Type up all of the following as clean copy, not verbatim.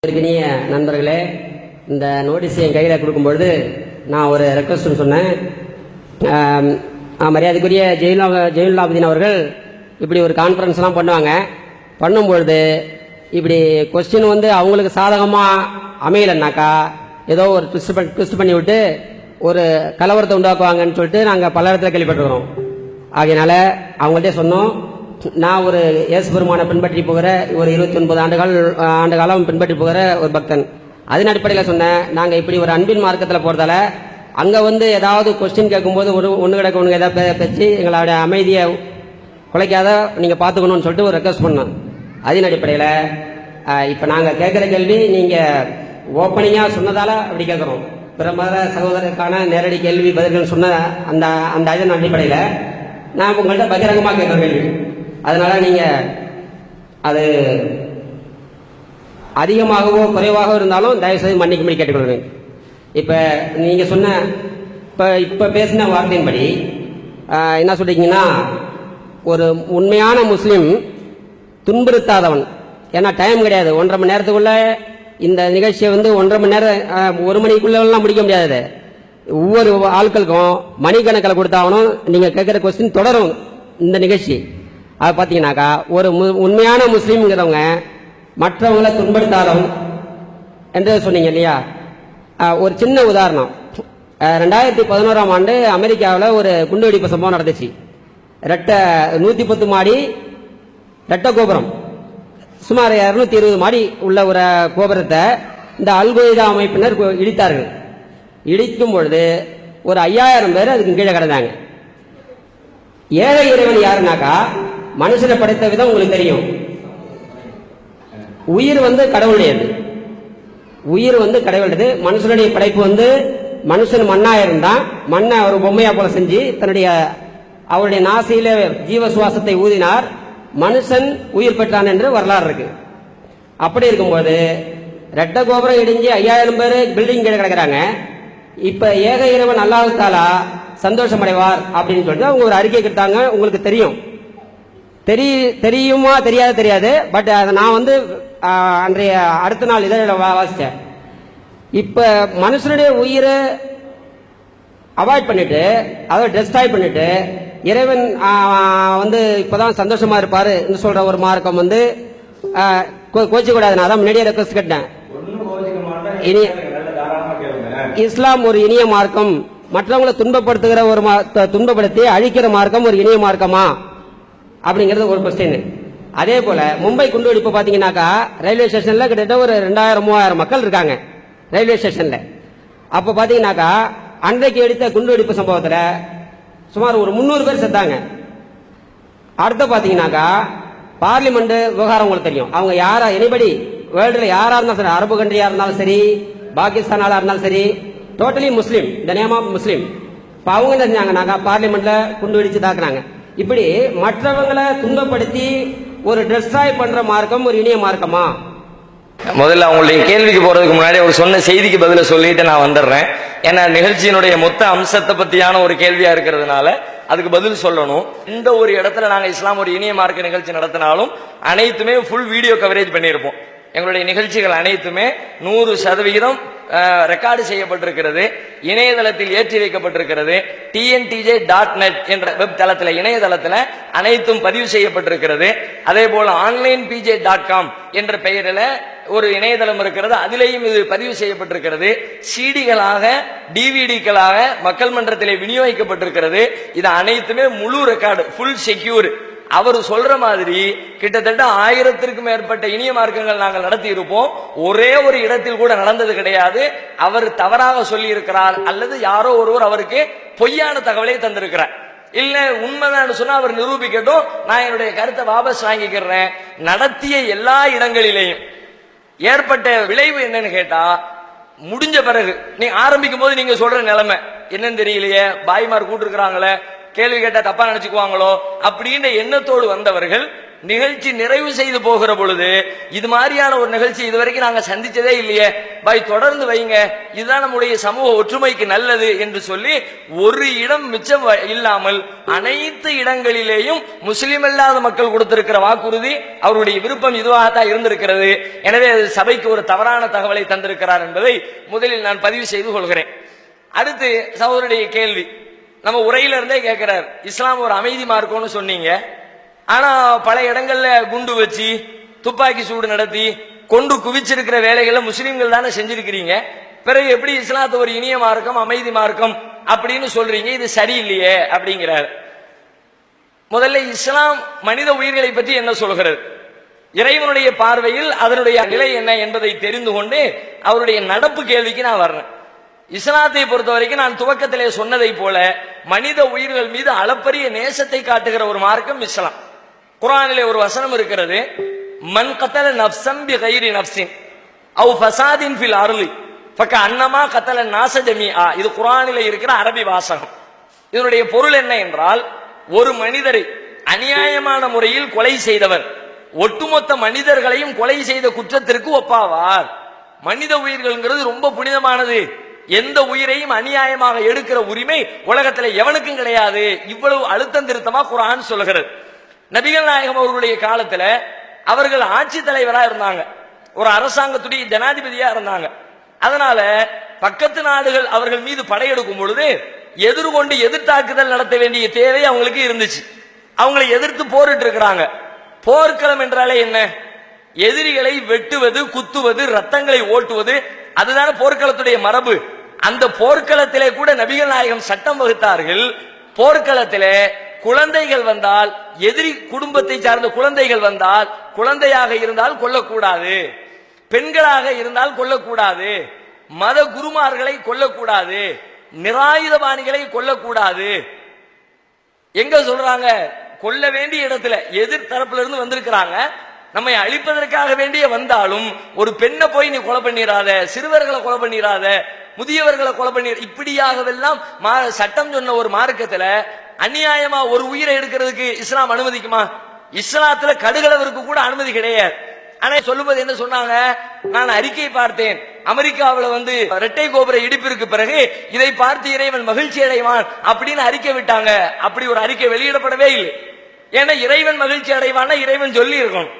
இனிய நண்பர்களே, இந்த நோட்டீஸ் என் கையில் கொடுக்கும்பொழுது நான் ஒரு ரெக்வஸ்ட் சொன்னேன். மரியாதைக்குரிய ஜெயினுலாபுதீன் அவர்கள் இப்படி ஒரு கான்ஃபரன்ஸ்லாம் பண்ணும்பொழுது இப்படி கொஸ்டின் அவங்களுக்கு சாதகமாக அமையலைன்னாக்கா ஏதோ ஒரு ட்விஸ்ட் பண்ணி விட்டு ஒரு கலவரத்தை உண்டாக்குவாங்கன்னு சொல்லிட்டு நாங்கள் பல இடத்துல கேள்விப்பட்டிருக்கிறோம். ஆகையினால அவங்கள்ட்ட சொன்னோம், நான் ஒரு இயேசு பெருமானை பின்பற்றி போகிற ஒரு 29 ஆண்டு காலம் பின்பற்றி போகிற ஒரு பக்தன். அதன் அடிப்படையில் சொன்னேன், நாங்கள் இப்படி ஒரு அன்பின் மார்க்கத்தில் போகிறதால அங்கே ஏதாவது கொஸ்டின் கேட்கும்போது ஒன்று கிடக்க ஒன்று ஏதாவது பேச்சு எங்களோட அமைதியை குலைக்காத நீங்கள் பார்த்துக்கணும்னு சொல்லிட்டு ஒரு ரெக்வஸ்ட் பண்ணோம். அதன் அடிப்படையில் இப்போ நாங்கள் கேட்குற கேள்வி நீங்கள் ஓப்பனிங்காக சொன்னதால் அப்படி கேட்குறோம். பிற மத சகோதரருக்கான நேரடி கேள்வி பதில்கள் சொன்ன அந்த இதன் அடிப்படையில் நான் உங்கள்கிட்ட பகிரங்கமாக கேட்குற கேள்வி. அதனால நீங்க அது அதிகமாகவோ குறைவாகவோ இருந்தாலும் தயவுசெய்து மன்னிக்கும்படி கேட்டுக்கொள்கிறேன். இப்ப நீங்க சொன்ன இப்ப பேசின வார்த்தையின்படி என்ன சொல்றீங்கன்னா, ஒரு உண்மையான முஸ்லிம் துன்புறுத்தாதவன், ஏன்னா டைம் கிடையாது, 1.5 மணி நேரத்துக்குள்ள இந்த நிகழ்ச்சியை 1.5 மணி நேரம் 1 மணிக்குள்ள முடிக்க முடியாது. ஒவ்வொரு ஆட்களுக்கும் மணிக்கணக்கில் கொடுத்தாகணும். நீங்க கேட்கிற கொஸ்டின் தொடரும் இந்த நிகழ்ச்சி. அது பார்த்தீங்கன்னாக்கா, ஒரு உண்மையான முஸ்லீம்ங்கிறவங்க மற்றவங்களை துன்படுத்தாதவன் என்று சொன்னீங்க இல்லையா? ஒரு சின்ன உதாரணம், 2011ஆம் ஆண்டு அமெரிக்காவில் ஒரு குண்டுவெடிப்பு சம்பவம் நடந்துச்சு. 110 மாடி ரெட்ட கோபுரம், சுமார் 220 மாடி உள்ள ஒரு கோபுரத்தை இந்த அல்-கொய்தா அமைப்பினர் இடித்தார்கள். இடிக்கும் பொழுது ஒரு 5000 பேர் அதுக்கு கீழே கிடந்தாங்க. ஏழை இறைவன் யாருனாக்கா, மனுஷனை படைத்த விதம் உங்களுக்கு தெரியும். உயிர் கடவுளுடையது, உயிர் கடவுளுடையது. மனுஷனுடைய படைப்பு மனுஷன் மண்ணா இருந்தான், மண்ணை ஒரு பொம்மையா போல செஞ்சு அவருடைய நாசியில ஜீவ சுவாசத்தை ஊதினார், மனுஷன் உயிர் பெற்றான் என்று வரலாறு இருக்கு. அப்படி இருக்கும்போது ரெட்ட கோபுரம் இடிஞ்சு 5000 பேர் பில்டிங் கீழே கிடக்கிறாங்க. இப்ப ஏக இறைவன் அல்லாஹ் தஆலா சந்தோஷம் அடைவார் அப்படின்னு சொல்லிட்டு அவங்க ஒரு அறிக்கை கொடுத்தாங்க. உங்களுக்கு தெரியுமா தெரியாது. பட் அதை நான் அன்றைய அடுத்த நாள் இதழில் வாசித்தேன். இப்ப மனுஷனுடைய உயிரை அவாய்ட் பண்ணிட்டு, அதை டெஸ்ட்ராய் பண்ணிட்டு, இறைவன் இப்பதான் சந்தோஷமா இருப்பாரு சொல்ற ஒரு மார்க்கம் கோச்சிக்க கூடாது. நான் அதான் முன்னாடியே ரெக்வஸ்ட் கேட்டேன். இஸ்லாம் ஒரு இனிய மார்க்கம், மற்றவங்களை துன்பப்படுத்துகிற துன்பப்படுத்தி அழிக்கிற மார்க்கம் ஒரு இனிய மார்க்கமா அப்படிங்கிறது ஒரு கொஸ்டின். அதே போல மும்பை குண்டுவெடிப்பு பாத்தீங்கன்னாக்கா, ரயில்வே ஸ்டேஷன்ல கிட்டத்தட்ட ஒரு 2000-3000 மக்கள் இருக்காங்க ரயில்வே ஸ்டேஷன்ல. அப்ப பாத்தீங்கன்னாக்கா, அன்றைக்கு எடுத்த குண்டுவெடிப்பு சம்பவத்துல சுமார் ஒரு 300 பேர் செத்தாங்க. அடுத்த பாத்தீங்கன்னாக்கா, பார்லிமெண்ட் விவகாரம் உங்களுக்கு தெரியும். அவங்க யாரா எனிபடி வேர்ல்டுல யாரா இருந்தாலும் சரி, அரபு கண்ட்ரியா இருந்தாலும் சரி, பாகிஸ்தான் ஆளா இருந்தாலும் சரி, totally Muslim, the name of Muslim. இப்ப அவங்க என்ன செஞ்சாங்கன்னாக்கா, பார்லிமெண்ட்ல குண்டு வெடிச்சு தாக்குறாங்க. இப்படி மற்றவங்களை துன்பப்படுத்தி ஒரு டிஸ்ட்ராய் பண்ற மார்க்கம் ஒரு இனிய மார்க்கமா? முதல்ல அவங்களுடைய கேள்விக்கு போறதுக்கு முன்னாடி ஒரு சொன்ன செய்திக்கு பதில சொல்லிட்டு நான் வந்துடுறேன். ஏன்னா நிகழ்ச்சியினுடைய மொத்த அம்சத்தை பத்தியான ஒரு கேள்வியா இருக்கிறதுனால அதுக்கு பதில் சொல்லணும். இந்த ஒரு இடத்துல நாங்க இஸ்லாம் ஒரு இனிய மார்க்க நிகழ்ச்சி நடத்தினாலும் அனைத்துமே ஃபுல் வீடியோ கவரேஜ் பண்ணியிருப்போம். எங்களுடைய நிகழ்ச்சிகள் அனைத்துமே 100% ரெக்கார்டு செய்யப்பட்டிருக்கிறது, இணையதளத்தில் ஏற்றி வைக்கப்பட்டிருக்கிறது. tntj.net என்ற வெப் தளத்தில், இணையதளத்தில் அனைத்தும் பதிவு செய்யப்பட்டிருக்கிறது. அதே போல onlinepj.com என்ற பெயரில் ஒரு இணையதளம் இருக்கிறது, அதிலேயும் இது பதிவு செய்யப்பட்டிருக்கிறது. சிடிகளாக, டிவிடிக்களாக மக்கள் மன்றத்திலே விநியோகிக்கப்பட்டிருக்கிறது. இது அனைத்துமே முழு ரெக்கார்டு, ஃபுல் செக்யூர். அவர் சொல்ற மாதிரி கிட்டத்தட்ட 1000த்திற்கும் மேற்பட்ட இனிய மார்க்கங்கள் நாங்கள் நடத்தி இருப்போம். ஒரே ஒரு இடத்தில் கூட நடந்தது கிடையாது. அவர் தவறாக சொல்லி இருக்கிறார் அல்லது யாரோ ஒருவர் அவருக்கு பொய்யான தகவலை தந்திருக்கிறார். இல்ல உண்மைதான் சொன்னா அவர் நிரூபிக்கட்டும், நான் என்னுடைய கருத்தை வாபஸ் வாங்கிக்கிறேன். நடத்திய எல்லா இடங்களிலேயும் ஏற்பட்ட விளைவு என்னன்னு கேட்டா, முடிஞ்ச பிறகு நீங்க ஆரம்பிக்கும் போது நீங்க சொல்ற நிலைமை என்னன்னு தெரியலையே, பாய்மார் கூட்டிருக்கிறாங்களே, கேள்வி கேட்டா தப்பா நினைச்சுக்குவாங்களோ அப்படின்ற எண்ணத்தோடு வந்தவர்கள் நிகழ்ச்சி நிறைவு செய்து போகிற பொழுது இது மாதிரியான ஒரு நிகழ்ச்சி இதுவரைக்கும் நாங்க சந்திச்சதே இல்லையே, பாய் தொடர்ந்து வைங்க, இதுதான் நம்முடைய சமூக ஒற்றுமைக்கு நல்லது என்று சொல்லி ஒரு இடம் மிச்சம் இல்லாமல் அனைத்து இடங்களிலேயும் முஸ்லிம் அல்லாத மக்கள் கொடுத்திருக்கிற வாக்குறுதி அவருடைய விருப்பம் இதுவாகத்தான் இருந்திருக்கிறது. எனவே சபைக்கு ஒரு தவறான தகவலை தந்திருக்கிறார் என்பதை முதலில் நான் பதிவு செய்து கொள்கிறேன். அடுத்து சகோதரருடைய கேள்வி, நம்ம உரையில இருந்தே கேட்கிறார், இஸ்லாம் ஒரு அமைதி மார்க்கம்னு சொன்னீங்க, ஆனா பல இடங்கள்ல குண்டு வச்சு துப்பாக்கி சூடு நடத்தி கொண்டு குவிச்சிருக்கிற வேலைகளை முஸ்லிம்கள் தானே செஞ்சிருக்கிறீங்க, பிறகு எப்படி இஸ்லாத்தை ஒரு இனிய மார்க்கம் அமைதி மார்க்கம் அப்படின்னு சொல்றீங்க, இது சரியில்லையே அப்படிங்கிறார். முதல்ல இஸ்லாம் மனித உயிர்களை பற்றி என்ன சொல்கிறது, இறைவனுடைய பார்வையில் அதனுடைய நிலை என்ன என்பதை தெரிந்து கொண்டு அவருடைய நடப்பு கேள்விக்கு நான் வர்றேன். இஸ்லாத்தை பொறுத்த வரைக்கும் நான் துவக்கத்திலே சொன்னதை போல மனித உயிர்கள் மீது அளப்பரிய நேசத்தை காட்டுகிற ஒரு மார்க்கம் இஸ்லாம். குர்ஆனிலே ஒரு வசனம் இருக்கிறது, மன் கத்தல நஃப்ஸன் பிகைரி நஃப்ஸின் அவ் ஃபஸாதின் ஃபில் அர்லி ஃபகஅன்னமா கத்தல நாஸ ஜமீஆ. இது குர்ஆனிலே இருக்கிற அரபி வாசகம். இதனுடைய பொருள் என்ன என்றால், ஒரு மனிதரை அநியாயமான முறையில் கொலை செய்தவர் ஒட்டுமொத்த மனிதர்களையும் கொலை செய்த குற்றத்திற்கு ஒப்பாவார். மனித உயிர்கள்ங்கிறது ரொம்ப புனிதமானது, எந்த உயிரையும் அநியாயமாக எடுக்கிற உரிமை உலகத்தில் எவனுக்கும் கிடையாது. இவ்வளவு அழுத்தம் திருத்தமா குர்ஆன் சொல்லுகிறது. நபிகள் நாயகம் அவர்களுடைய காலத்துல அவர்கள் ஆட்சி தலைவரா இருந்தாங்க, ஒரு அரசாங்கத்துடைய ஜனாதிபதியா இருந்தாங்க. அதனால பக்கத்து நாடுகள் அவர்கள் மீது படையெடுக்கும் பொழுது எதிர்கொண்டு எதிர்த்தாக்குதல் நடத்த வேண்டிய தேவை அவங்களுக்கு இருந்துச்சு. அவங்களை எதிர்த்து போரிட்டு இருக்கிறாங்க. போர்க்களம் என்றாலே என்ன, எதிரிகளை வெட்டுவது, குத்துவது, ரத்தங்களை ஓட்டுவது, அதுதான போர்க்களத்துடைய மரபு. அந்த போர்க்களத்திலே கூட நபிகள் நாயகம் சட்டம் வகுத்தார்கள். போர்க்களத்திலே குழந்தைகள் வந்தால், எதிரி குடும்பத்தை சார்ந்த குழந்தைகள் வந்தால், குழந்தையாக இருந்தால் கொல்லக்கூடாது, பெண்களாக இருந்தால் கொல்லக்கூடாது, மத குருமார்களை கொல்லக்கூடாது, நிராயுதபாணிகளை கொல்லக்கூடாது. எங்க சொல்றாங்க, கொல்ல வேண்டிய இடத்துல எதிர் தரப்புல இருந்து வந்திருக்கிறாங்க, நம்மை அழிப்பதற்காக வேண்டிய வந்தாலும் ஒரு பெண்ணை போய் நீ கொலை பண்ணிடாத, சிறுவர்களை கொலை பண்ணிடாத, முதியவர்களை கொலை பண்ணி, இப்படியாகவெல்லாம் சட்டம் சொன்ன ஒரு மார்க்கத்துல அநியாயமா ஒரு உயிரை எடுக்கிறதுக்கு இஸ்லாம் அனுமதிக்குமா? இஸ்லாத்துல கடுகளவிற்கு கூட அனுமதி கிடையாது. ஆனா சொல்லும்போது என்ன சொன்னாங்க, நான் அறிக்கை பார்த்தேன், அமெரிக்காவில் இரட்டை கோபுர இடிப்பிற்கு பிறகு இதை பார்த்து இறைவன் மகிழ்ச்சி அடைவான் அப்படின்னு அறிக்கை விட்டாங்க. அப்படி ஒரு அறிக்கை வெளியிடப்படவே இல்லை. ஏன்னா இறைவன் மகிழ்ச்சி அடைவான் இறைவன் சொல்லி இருக்கணும்.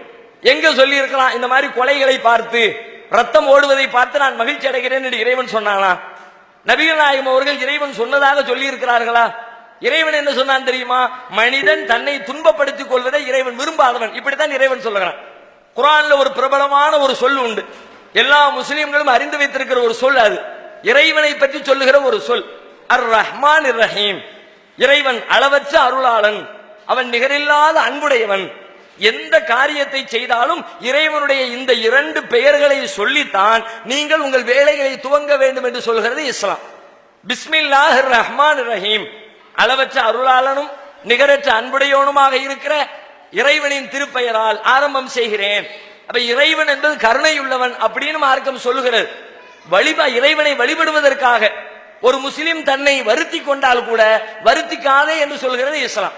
எங்க சொல்லி இருக்கலாம், இந்த மாதிரி கொலைகளை பார்த்து ரத்தம் ஓடுவதை பார்த்து நான் மகிழ்ச்சி அடைகிறேன் என்று இறைவன் சொன்னானா? நபிகள் நாயகம் அவர்கள் இறைவன் சொன்னதாக சொல்லி இருக்கிறார்களா? இறைவன் என்ன சொன்னான் தெரியுமா, மனிதன் தன்னை துன்பப்படுத்திக் கொள்வதை இறைவன் விரும்பாதவன், இப்படித்தான் இறைவன் சொல்லுகிறான். குர்ஆன்ல ஒரு பிரபலமான ஒரு சொல் உண்டு, எல்லா முஸ்லிம்களும் அறிந்து வைத்திருக்கிற ஒரு சொல், அது இறைவனை பற்றி சொல்லுகிற ஒரு சொல், அர் ரஹ்மான் இர் ரஹீம். இறைவன் அளவற்ற அருளாளன், அவன் நிகரில்லாத அன்புடையவன். எந்த காரியத்தை செய்தாலும் இறைவனுடைய இந்த இரண்டு பெயர்களை சொல்லித்தான் நீங்கள் உங்கள் வேலைகளை துவங்க வேண்டும் என்று சொல்கிறது இஸ்லாம். பிஸ்மில்லாஹிர் ரஹ்மான் ரஹீம், அளவற்ற அருளாளனும் நிகரற்ற அன்புடையவனுமாக இருக்கிற இறைவனின் திருப்பெயரால் ஆரம்பம் செய்கிறேன். அப்ப இறைவன் என்பது கருணையுள்ளவன் அப்படின்னு மார்க்கம் சொல்லுகிறது. இறைவனை வழிபடுவதற்காக ஒரு முஸ்லிம் தன்னை வருத்தி கொண்டால் கூட வருத்திக்காதே என்று சொல்கிறது இஸ்லாம்.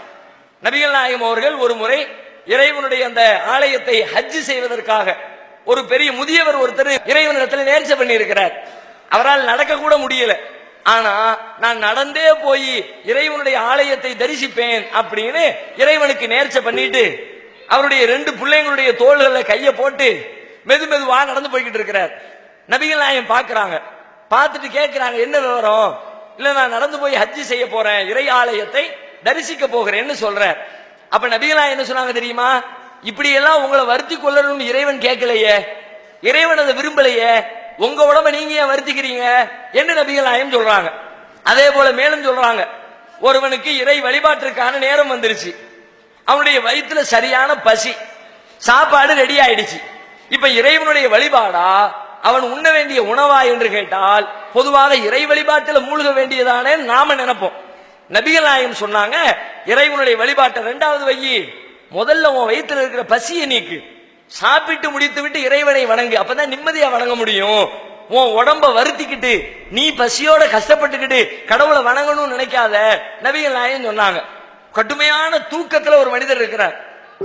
நபிகள் நாயகம் அவர்கள் ஒரு முறை இறைவனுடைய அந்த ஆலயத்தை ஹஜ் செய்வதற்காக ஒரு பெரிய முதியவர் ஒருத்தர் இறைவனிடத்தில் நேர்ச்சை பண்ணி இருக்கிறார். அவரால் நடக்க கூட முடியல. ஆனா நான் நடந்தே போய் இறைவனுடைய ஆலயத்தை தரிசிப்பேன் அப்படின்னு இறைவனுக்கு நேர்ச்சை பண்ணிட்டு அவருடைய ரெண்டு பிள்ளைங்களுடைய தோள்களில் கையை போட்டு மெதுவா நடந்து போய்கிட்டு இருக்கிறார். நபிகள் நாயகம் பார்க்கிறாங்க, பார்த்துட்டு கேட்கிறாங்க, என்ன விவரம்? இல்ல நான் நடந்து போய் ஹஜ் செய்ய போறேன், இறை ஆலயத்தை தரிசிக்க போகிறேன்னு சொல்றார். அப்ப நபிகள் நாயகம் என்ன சொன்னாங்க தெரியுமா, இப்படி எல்லாம் உங்களை வருத்தி கொள்ளணும்னு இறைவன் கேட்கலையே, இறைவன் அதை விரும்பலையே, உங்க உடம்ப நீங்க ஏன் வருத்திக்கிறீங்க என்று நபிகள் நாயகம் சொல்றாங்க. அதே போல மேலும் சொல்றாங்க, ஒருவனுக்கு இறை வழிபாட்டிற்கான நேரம் வந்துருச்சு, அவனுடைய வயிற்றுல சரியான பசி, சாப்பாடு ரெடி ஆயிடுச்சு. இப்ப இறைவனுடைய வழிபாடா அவன் உண்ண வேண்டிய உணவா என்று கேட்டால் பொதுவாக இறை வழிபாட்டில் மூழ்க வேண்டியதானே நாம நினைப்போம். நபிகள் நாயகம் சொன்னாங்க, இறைவனுடைய வழிபாட்டை ரெண்டாவது வையி, முதல்ல உன் வயிற்றுல இருக்கிற பசியை நீக்கு, சாப்பிட்டு முடித்து விட்டு இறைவனை வணங்கு, அப்பதான் நிம்மதியா வணங்க முடியும். உன் உடம்ப வருத்திக்கிட்டு நீ பசியோட கஷ்டப்பட்டுக்கிட்டு கடவுளை வணங்கணும்னு நினைக்காத நபிகள் நாயகம் சொன்னாங்க. கடுமையான தூக்கத்துல ஒரு மனிதர் இருக்கிறார்,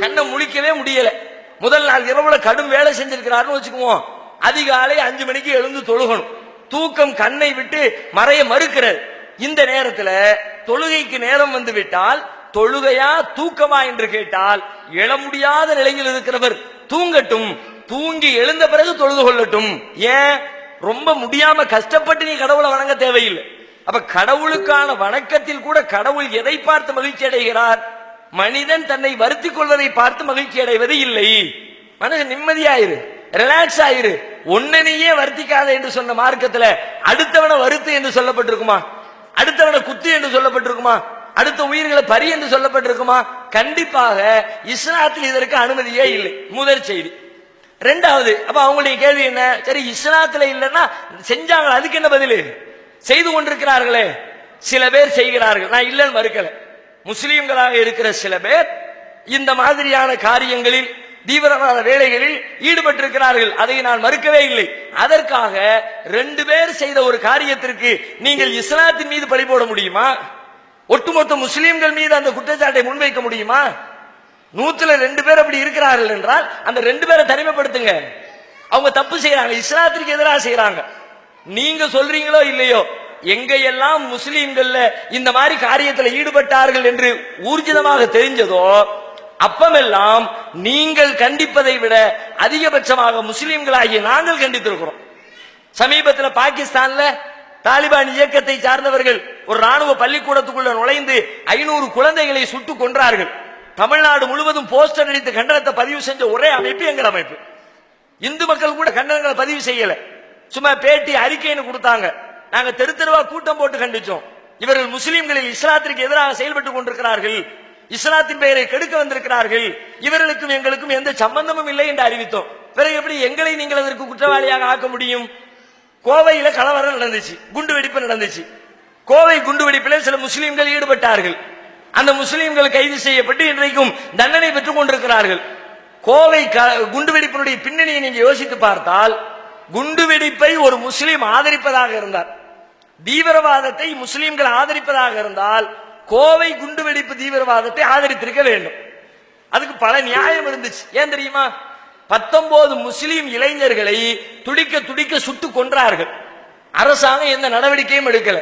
கண்ணை முழிக்கவே முடியல. முதல் நாள் இரவுல கடும் வேலை செஞ்சிருக்கிறாருன்னு வச்சுக்குவோம். அதிகாலை 5 மணிக்கு எழுந்து தொழுகணும். தூக்கம் கண்ணை விட்டு மறைய மறுக்கிறது. இந்த நேரத்துல தொழுகைக்கு நேரம் வந்து விட்டால் தொழுகையா தூக்கமா என்று கேட்டால் எழ முடியாத நிலையில் இருக்கிறவர் தூங்கட்டும், தூங்கி எழுந்த பிறகு தொழுது கொள்ளட்டும். ஏன்? ரொம்ப முடியாம கஷ்டப்பட்டு நீ கடவுளை வணங்க தேவையில்லை. அப்ப கடவுளுக்கான வணக்கத்தில் கூட கடவுள் எதை பார்த்து மகிழ்ச்சி அடைகிறார்? மனிதன் தன்னை வருத்திக் கொள்வதை பார்த்து மகிழ்ச்சி அடைவது இல்லை. மனுஷன் நிம்மதியாயிரு, ரிலாக்ஸ் ஆயிரு, ஒன்னனையே வருத்திக்காத என்று சொன்ன மார்க்கத்துல அடுத்தவனை வருத்து என்று சொல்லப்பட்டிருக்குமா? அடுத்தவனை குத்து என்று சொல்லப்பட்டிருக்குமா? அடுத்த உயிர்களை பறி என்று சொல்லப்பட்டிருக்குமா? கண்டிப்பாக இஸ்லாத்தில் இதற்கு அனுமதியே இல்லை. முதல் செய்தி. ரெண்டாவது, அப்ப அவங்களுடைய கேள்வி என்ன? சரி, இஸ்லாத்துல இல்லைன்னா செஞ்சாங்க, அதுக்கு என்ன பதில்? செய்து கொண்டிருக்கிறார்களே, சில பேர் செய்கிறார்கள், நான் இல்லைன்னு மறுக்கல. முஸ்லிம்களாக இருக்கிற சில பேர் இந்த மாதிரியான காரியங்களில், தீவிரவாத வேலைகளில் ஈடுபட்டிருக்கிறார்கள், அதை நான் மறுக்கவே இல்லை. அதற்காக 2 பேர் செய்த ஒரு காரியத்திற்கு நீங்கள் இஸ்லாத்தின் மீது பழி போட முடியுமா? ஒட்டுமொத்த முஸ்லிம்கள் மீது அந்த குற்றச்சாட்டை முன்வைக்க முடியுமா? 100ல 2 பேர் அப்படி இருக்கிறார்கள் என்றால் அந்த 2 பேரை தனிமைப்படுத்துங்க. அவங்க தப்பு செய்யறாங்க, இஸ்லாத்திற்கு எதிராக செய்யறாங்க. நீங்க சொல்றீங்களோ இல்லையோ, எங்கெல்லாம் முஸ்லிம்கள்ல இந்த மாதிரி காரியத்தில் ஈடுபட்டார்கள் என்று ஊர்ஜிதமாக தெரிஞ்சதோ அப்பமெல்லாம் நீங்கள் கண்டிப்பதை விட அதிகபட்சமாக முஸ்லிம்களாகிய நாங்கள் கண்டித்திருக்கிறோம். சமீபத்தில் பாகிஸ்தான்ல தாலிபான் இயக்கத்தை சார்ந்தவர்கள் ஒரு ராணுவ பள்ளிக்கூடத்துக்குள்ள நுழைந்து 500 குழந்தைகளை சுட்டு கொன்றார்கள். தமிழ்நாடு முழுவதும் போஸ்டர் அடித்து கண்டனத்தை பதிவு செஞ்ச ஒரே அமைப்பு எங்கள் அமைப்பு. இந்து மக்கள் கூட கண்டனங்களை பதிவு செய்யல, சும்மா பேட்டி அறிக்கைன்னு கொடுத்தாங்க. நாங்க தெரு தெருவா கூட்டம் போட்டு கண்டிச்சோம். இவர்கள் முஸ்லிம்களில் இஸ்லாத்திற்கு எதிராக செயல்பட்டுக் கொண்டிருக்கிறார்கள், இஸ்லாத்தின் பெயரை கெடுக்க வந்திருக்கிறார்கள், இவர்களுக்கும் எங்களுக்கும் எந்த சம்பந்தமும் இல்லை என்று அறிவித்தோம். பிறகு எப்படி எங்களை நீங்கள் அதற்கு குற்றவாளியாக ஆக்க முடியும்? கோவையில கலவரம் நடந்துச்சு, குண்டு வெடிப்பு நடந்துச்சு. கோவை குண்டு வெடிப்பில் சில முஸ்லிம்கள் ஈடுபட்டார்கள். அந்த முஸ்லிம்கள் கைது செய்யப்பட்டு இன்றைக்கும் தண்டனை பெற்றுக் கொண்டிருக்கிறார்கள். கோவை குண்டுவெடிப்பினுடைய பின்னணியை நீங்க யோசித்து பார்த்தால், குண்டுவெடிப்பை ஒரு முஸ்லிம் ஆதரிப்பதாக இருந்தால், தீவிரவாதத்தை முஸ்லிம்கள் ஆதரிப்பதாக இருந்தால், கோவை குண்டுவெடிப்பு தீவிரவாதத்தை ஆதரித்திருக்க வேண்டும். அதுக்கு பல நியாயம் இருந்துச்சு. ஏன் தெரியுமா? 19 முஸ்லிம் இளைஞர்களை துடிக்க துடிக்க சுட்டு கொன்றார்கள். அரசாங்கம் எந்த நடவடிக்கையும் எடுக்கல.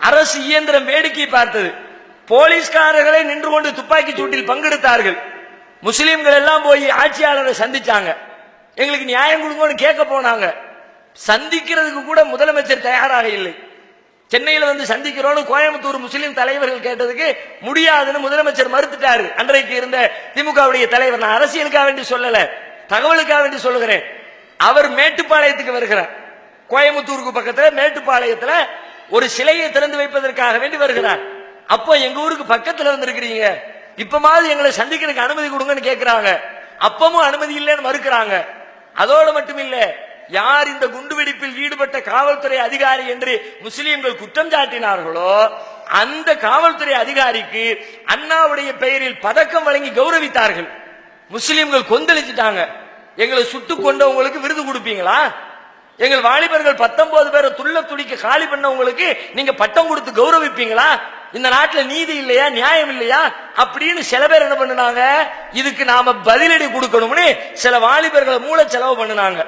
அரசு இயந்திரம் வேடிக்கை பார்த்தது. போலீஸ்காரர்களை நின்று கொண்டு துப்பாக்கி சூட்டில் பங்கெடுத்தார்கள். முஸ்லிம்கள் எல்லாம் போய் ஆட்சியாளரை சந்திச்சாங்க, எங்களுக்கு நியாயம் கொடுங்கன்னு கேட்க போனாங்க. சந்திக்கிறதுக்கு கூட முதலமைச்சர் தயாராக இல்லை. சென்னையில் வந்து சந்திக்கிறோம் கோயம்புத்தூர் முஸ்லிம் தலைவர்கள் கேட்டதுக்கு முடியாதுன்னு முதலமைச்சர் மறுத்துட்டாரு. அன்றைக்கு இருந்த திமுகவுடைய தலைவர், நான் அரசியலுக்காக வேண்டி சொல்லல, தகவலுக்காக வேண்டி சொல்லுகிறேன். அவர் மேட்டுப்பாளையத்துக்கு வருகிறார். கோயம்புத்தூருக்கு பக்கத்தில் மேட்டுப்பாளையத்தில் ஒரு சிலையை திறந்து வைப்பதற்காக வேண்டி வருகிறார். அப்போ எங்க ஊருக்கு பக்கத்தில் வந்திருக்கிறீங்க, இப்ப மாதிரி எங்களை சந்திக்கிறதுக்கு அனுமதி கொடுங்கன்னு கேட்கிறாங்க. அப்பவும் அனுமதி இல்லைன்னு மறுக்கிறாங்க. அதோடு மட்டும் இல்ல, யார் இந்த குண்டுவெடிப்பில் ஈடுபட்ட காவல்துறை அதிகாரி என்று முஸ்லிம்கள் குற்றம் சாட்டினார்களோ அந்த காவல்துறை அதிகாரிக்கு அண்ணாவுடைய பெயரில் பதக்கம் வழங்கி கௌரவித்தார்கள். முஸ்லிம்கள் கொந்தளிச்சுட்டாங்க. எங்களை சுட்டு கொண்டவங்களுக்கு விருது கொடுப்பீங்களா? எங்கள் வாலிபர்கள் 19 பேரை துள்ள துடிக்க காலி பண்ணவங்களுக்கு நீங்க பட்டம் கொடுத்து கௌரவிப்பீங்களா? இந்த நாட்டில் நீதி இல்லையா, நியாயம் இல்லையா அப்படின்னு சில பேர் என்ன பண்ணுனாங்க, இதுக்கு நாம பதிலடி கொடுக்கணும்னு சில வாலிபர்களை மூளை செலவு பண்ணுனாங்க.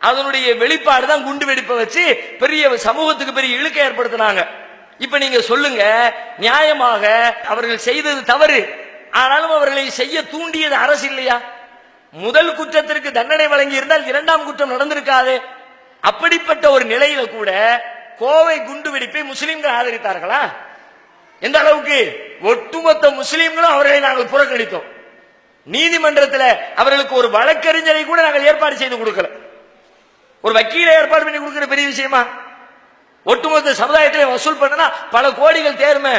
அதனுடைய வெளிப்பாடு தான் குண்டு வெடிப்பை வச்சு பெரிய சமூகத்துக்கு பெரிய இழுக்கை ஏற்படுத்தினாங்க. இப்ப நீங்க சொல்லுங்க, நியாயமாக அவர்கள் செய்தது தவறு, ஆனாலும் அவர்களை செய்ய தூண்டியது அரசு இல்லையா? முதல் குற்றத்திற்கு தண்டனை வழங்கி இருந்தால் 2ஆம் குற்றம் நடந்திருக்காது. அப்படிப்பட்ட ஒரு நிலையில கூட கோவை குண்டு வெடிப்பை முஸ்லிம்கள் ஆதரித்தார்களா? எந்த அளவுக்கு? ஒட்டுமொத்த முஸ்லிம்களும் அவர்களை நாங்கள் புறக்கணித்தோம். நீதிமன்றத்தில் அவர்களுக்கு ஒரு வழக்கறிஞரை கூட நாங்கள் ஏற்பாடு செய்து கொடுக்கல. ஒரு வக்கீலை ஏற்பாடு பண்ணி கொடுக்கிற பெரிய விஷயமா? ஒட்டுமொத்த சமுதாயத்தில் வசூல் பண்ணா பல கோடிகள் தேருமே.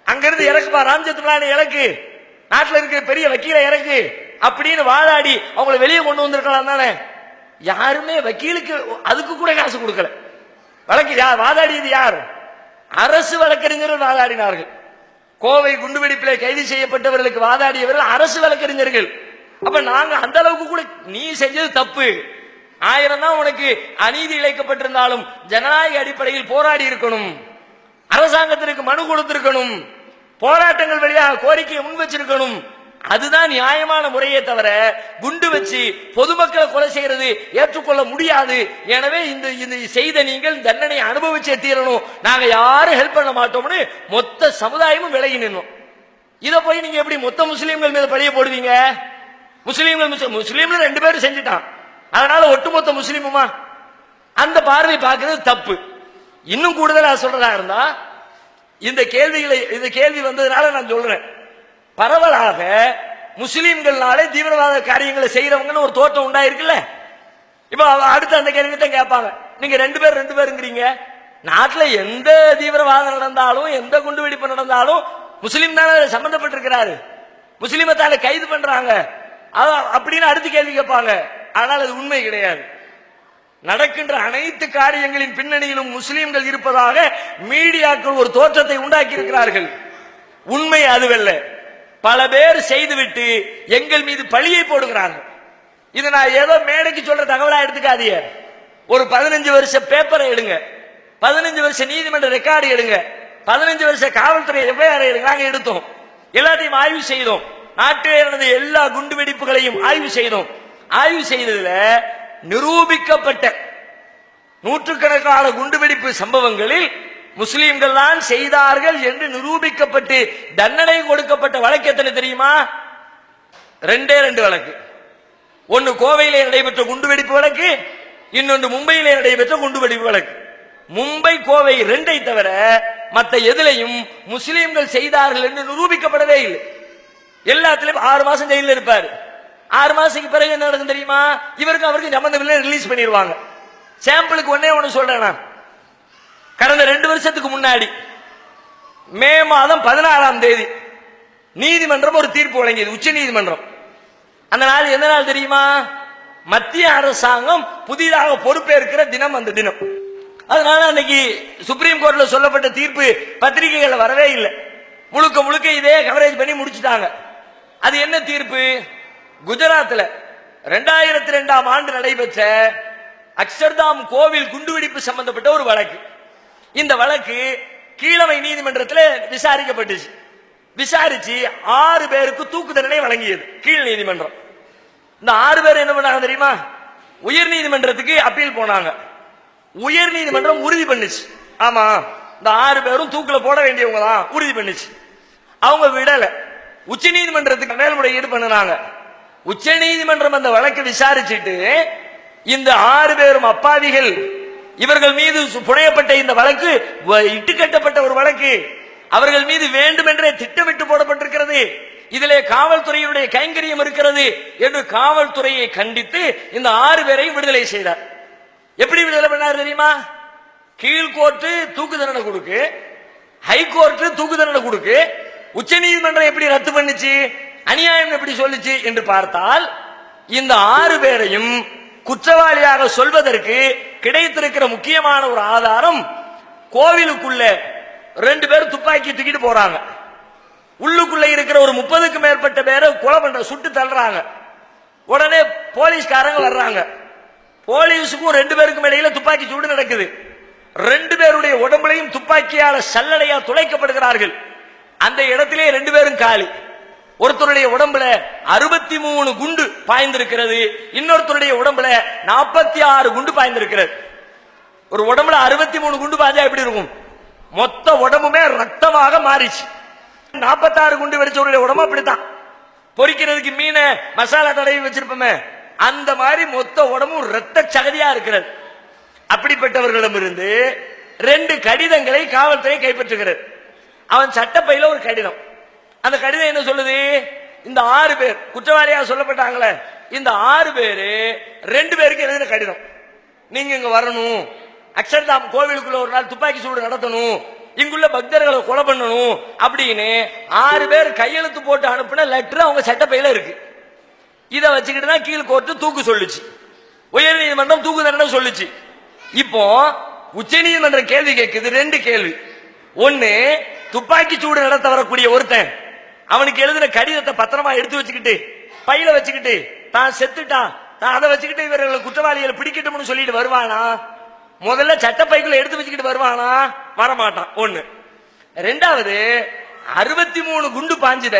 அங்கிருந்து இறக்குப்பா, ராம்ஜெத்மலானி இறக்கு, நாட்டில் இருக்கிற பெரிய வக்கீலை இறக்கு அப்படின்னு வாதாடி அவங்களை வெளியே கொண்டு வந்திருக்கலாம் தானே. யாருமே வக்கீலுக்கு அதுக்கு கூட காசு கொடுக்கல. வழக்கு யார் வாதாடியது? யார்? அரசு வழக்கறிஞர்கள் வாதாடினார்கள். கோவை குண்டுவெடிப்பிலே கைது செய்யப்பட்டவர்களுக்கு வாதாடியவர்கள் அரசு வழக்கறிஞர்கள். அப்ப நாங்க அந்த அளவுக்கு கூட நீ செஞ்சது தப்பு, 1000 தான் உனக்கு அநீதி இழைக்கப்பட்டிருந்தாலும் ஜனநாயக அடிப்படையில் போராடி இருக்கணும், அரசாங்கத்திற்கு மனு கொடுத்திருக்கணும், போராட்டங்கள் வழியாக கோரிக்கையை முன் வச்சிருக்கணும், அதுதான் நியாயமான முறையே தவிர குண்டு வச்சு பொதுமக்களை கொலை செய்யறது ஏற்றுக்கொள்ள முடியாது. எனவே இந்த செய்த நீங்கள் தண்டனை அனுபவிச்சே தீரணும், நாங்க யாரும் ஹெல்ப் பண்ண மாட்டோம்னு மொத்த சமுதாயமும் விலகி நின்னோம். இத போய் நீங்க எப்படி மொத்த முஸ்லீம்கள் மீது பழிய போடுவீங்க? முஸ்லீம்ல 2 பேரும் செஞ்சுட்டான், அதனால ஒட்டுமொத்த முஸ்லீமுமா? அந்த பார்வை பார்க்கிறது தப்பு. இன்னும் கூடுதலா சொல்றதா இருந்தா, இந்த கேள்வி வந்ததுனால நான் சொல்றேன், பரவலாக முஸ்லீம்கள்னாலே தீவிரவாத காரியங்களை செய்யறவங்கன்னு ஒரு தோற்றம் உண்டாயிருக்குல்ல. இப்ப அடுத்து அந்த கேள்வி தான் கேட்பாங்க, நீங்க 2 பேருங்கிறீங்க, நாட்டுல எந்த தீவிரவாதம் நடந்தாலும் எந்த குண்டுவெடிப்பு நடந்தாலும் முஸ்லீம் தானே சம்பந்தப்பட்டிருக்கிறாரு, முஸ்லீமை தானே கைது பண்றாங்க அப்படின்னு அடுத்த கேள்வி கேட்பாங்க. ஆனால் அது உண்மை கிடையாது. நடக்கின்ற அனைத்து காரியங்களின் பின்னணியிலும் முஸ்லீம்கள் இருப்பதாக மீடியாக்கள் ஒரு தோற்றத்தை உண்டாக்கி இருக்கிறார்கள். உண்மை அதுவல்ல. பல பேர் செய்துவிட்டு எங்கள் மீது பழியை போடுகிறார்கள். இது நான் ஏதோ மேடைக்கு சொல்ற தகவலா எடுத்துக்காதீங்க. ஒரு 15 வருஷ பேப்பரை எடுங்க, 15 வருஷ நீதிமன்ற ரெக்கார்டு எடுங்க, 15 வருஷ காவல்துறை எஃப்ஐஆர் எடுங்க. நாங்க எடுத்தோம், எல்லாத்தையும் ஆய்வு செய்தோம். நாட்டில் நடந்த எல்லா குண்டு வெடிப்புகளையும் ஆய்வு செய்தோம். ஆய்வு செய்ததுல நிரூபிக்கப்பட்ட நூற்றுக்கணக்கான குண்டுவெடிப்பு சம்பவங்களில் முஸ்லீம்கள் தான் செய்தார்கள் என்று நிரூபிக்கப்பட்டு தண்டனை கொடுக்கப்பட்ட வழக்கு எத்தனை தெரியுமா? 2 வழக்கு. ஒன்னு கோவையிலே நடைபெற்ற குண்டுவெடிப்பு வழக்கு, இன்னொன்று மும்பையிலே நடைபெற்ற குண்டுவெடிப்பு வழக்கு. மும்பை கோவை 2 தவிர மற்ற எதிலையும் முஸ்லீம்கள் செய்தார்கள் என்று நிரூபிக்கப்படவே இல்லை. எல்லாத்திலும் 6 மாசம் ஜெயிலில் இருப்பார். 6 மாசத்துக்கு பிறகு என்ன நடக்கும் தெரியுமா? அவருக்கு சம்பந்தம் இல்லை, ரிலீஸ் பண்ணிடுவாங்க. சாம்பிளுக்கு ஒன்னு சொல்றேன், கடந்த 2 வருஷத்துக்கு முன்னாடி மே மாதம் 16ஆம் தேதி நீதிமன்றம் ஒரு தீர்ப்பு வழங்கியது, உச்ச நீதிமன்றம். அந்த நாள் எந்த நாள் தெரியுமா? மத்திய அரசாங்கம் புதிதாக பொறுப்பேற்கிற தினம் அந்த தினம். அதனால அன்னைக்கு சுப்ரீம் கோர்ட்ல சொல்லப்பட்ட தீர்ப்பு பத்திரிகைகள் வரவே இல்லை, முழுக்க இதே கவரேஜ் பண்ணி முடிச்சுட்டாங்க. அது என்ன தீர்ப்பு? குஜராத்தில் 2002ஆம் ஆண்டு நடைபெற்ற அக்ஷர்தாம் கோவில் குண்டுவெடிப்பு சம்பந்தப்பட்ட ஒரு வழக்கு. இந்த வழக்கு கீழமை நீதிமன்றத்தில் விசாரிக்கப்பட்டுச்சு. விசாரிச்சு 6 பேருக்கு தூக்கு தண்டனை வழங்கியது கீழ் நீதிமன்றம். இந்த 6 பேர் என்ன பண்ணாங்க தெரியுமா? உயர் நீதிமன்றத்துக்கு அப்பீல் போனாங்க. உயர் நீதிமன்றம் உறுதி பண்ணுச்சு, ஆமா இந்த 6 பேரும் தூக்குல போட வேண்டியவங்க தான், உறுதி பண்ணுச்சு. அவங்க விடல, உச்ச நீதிமன்றத்துக்கு மேல்முறையீடு பண்ணினாங்க. உச்ச நீதிமன்றம் அந்த வழக்கு விசாரிச்சுட்டு இந்த 6 பேரும் அப்பாவிகள், இவர்கள் மீது புனையப்பட்ட இந்த வழக்கு இட்டுக்கட்டப்பட்ட ஒரு வழக்கு, அவர்கள் மீது வேண்டுமென்றே திட்டமிட்டு போடப்பட்டிருக்கிறது, இதிலே காவல்துறையினுடைய கைங்கரியம் இருக்கிறது என்று காவல்துறையை கண்டித்து இந்த 6 பேரையும் விடுதலை செய்தார். எப்படி விடுதலை பண்ணார் தெரியுமா? கீழ்கோர்ட்டு தூக்கு தண்டனை கொடுக்கு, ஹைகோர்ட் தூக்கு தண்டனை கொடுக்கு, உச்ச நீதிமன்றம் எப்படி ரத்து பண்ணுச்சு, அநியாயம் எப்படி சொல்லுச்சு என்று பார்த்தால் இந்த 6 பேரையும் குற்றவாளியாக சொல்வதற்கு கிடைத்திருக்கிற முக்கியமான ஒரு ஆதாரம், கோவிலுக்குள்ள 2 பேர் துப்பாக்கி தூக்கிட்டு போறாங்க, உள்ளுக்குள்ள இருக்கிற ஒரு 30க்கும் மேற்பட்ட பேரை கொலை பண்ற சுட்டு தள்ளுறாங்க. உடனே போலீஸ்காரங்க வர்றாங்க. போலீஸுக்கும் 2 பேருக்கும் இடையில துப்பாக்கி சூடு நடக்குது. 2 பேருடைய உடம்புலையும் துப்பாக்கியால சல்லடையா துளைக்கப்படுகிறார்கள். அந்த இடத்திலே 2 பேரும் காலி. ஒருத்தருடைய உடம்புல 63 குண்டு பாய்ந்திருக்கிறது, இன்னொருத்தருடைய உடம்புல 46 குண்டு பாய்ந்திருக்கிறது. ஒரு உடம்புல 63 குண்டு பாய்ஞ்சா எப்படி இருக்கும்? மொத்த உடம்புமே ரத்தமாக மாறிச்சு. 46 குண்டு வெடிச்சவருடைய உடம்பு அப்படித்தான். பொரிக்கிறதுக்கு மீனை மசாலா தடவி வச்சிருப்போமே, அந்த மாதிரி மொத்த உடம்பும் ரத்த சகதியா இருக்கிறது. அப்படிப்பட்டவர்களிடமிருந்து 2 கடிதங்களை காவல்துறை கைப்பற்றுகிறது. அவன் சட்டப்பையில ஒரு கடிதம். அந்த கடிதம் என்ன சொல்லுது? இந்த 6 பேர் குற்றவாளியாக சொல்லப்பட்டாங்களே, இந்த 6 பேரு 2 பேருக்கு எழுதின கடிதம். நீங்க இங்க வரணும், அக்ஷர்தாம் கோவிலுக்குள்ள ஒரு நாள் துப்பாக்கி சூடு நடத்தணும், இங்குள்ள பக்தர்களை கொலை பண்ணணும் அப்படின்னு 6 பேர் கையெழுத்து போட்டு அனுப்பின லெட்டர் அவங்க சட்டப்பையில இருக்கு. இதை வச்சுக்கிட்டு தான் கீழ் கோர்ட்டு தூக்கு சொல்லுச்சு, உயர் நீதிமன்றம் தூக்கு தண்டனை சொல்லுச்சு. இப்போ உச்ச நீதிமன்றம் கேள்வி கேட்குது, 2 கேள்வி. ஒன்னு, துப்பாக்கி சூடு நடத்த வரக்கூடிய ஒருத்தன் அவனுக்கு எழுதின கடிதத்தை பத்திரமா எடுத்து வச்சுக்கிட்டு பையில வச்சுக்கிட்டு தான் செத்துட்டான், தான் அதை வச்சுக்கிட்டு இவர்களை குற்றவாளிகளை பிடிக்கட்டும்னு சொல்லிட்டு வருவானா? முதல்ல சட்டப்பைக்குள்ள எடுத்து வச்சுக்கிட்டு வருவானா? வரமாட்டான். ஒண்ணு. 2வது, 63 குண்டு பாஞ்சுத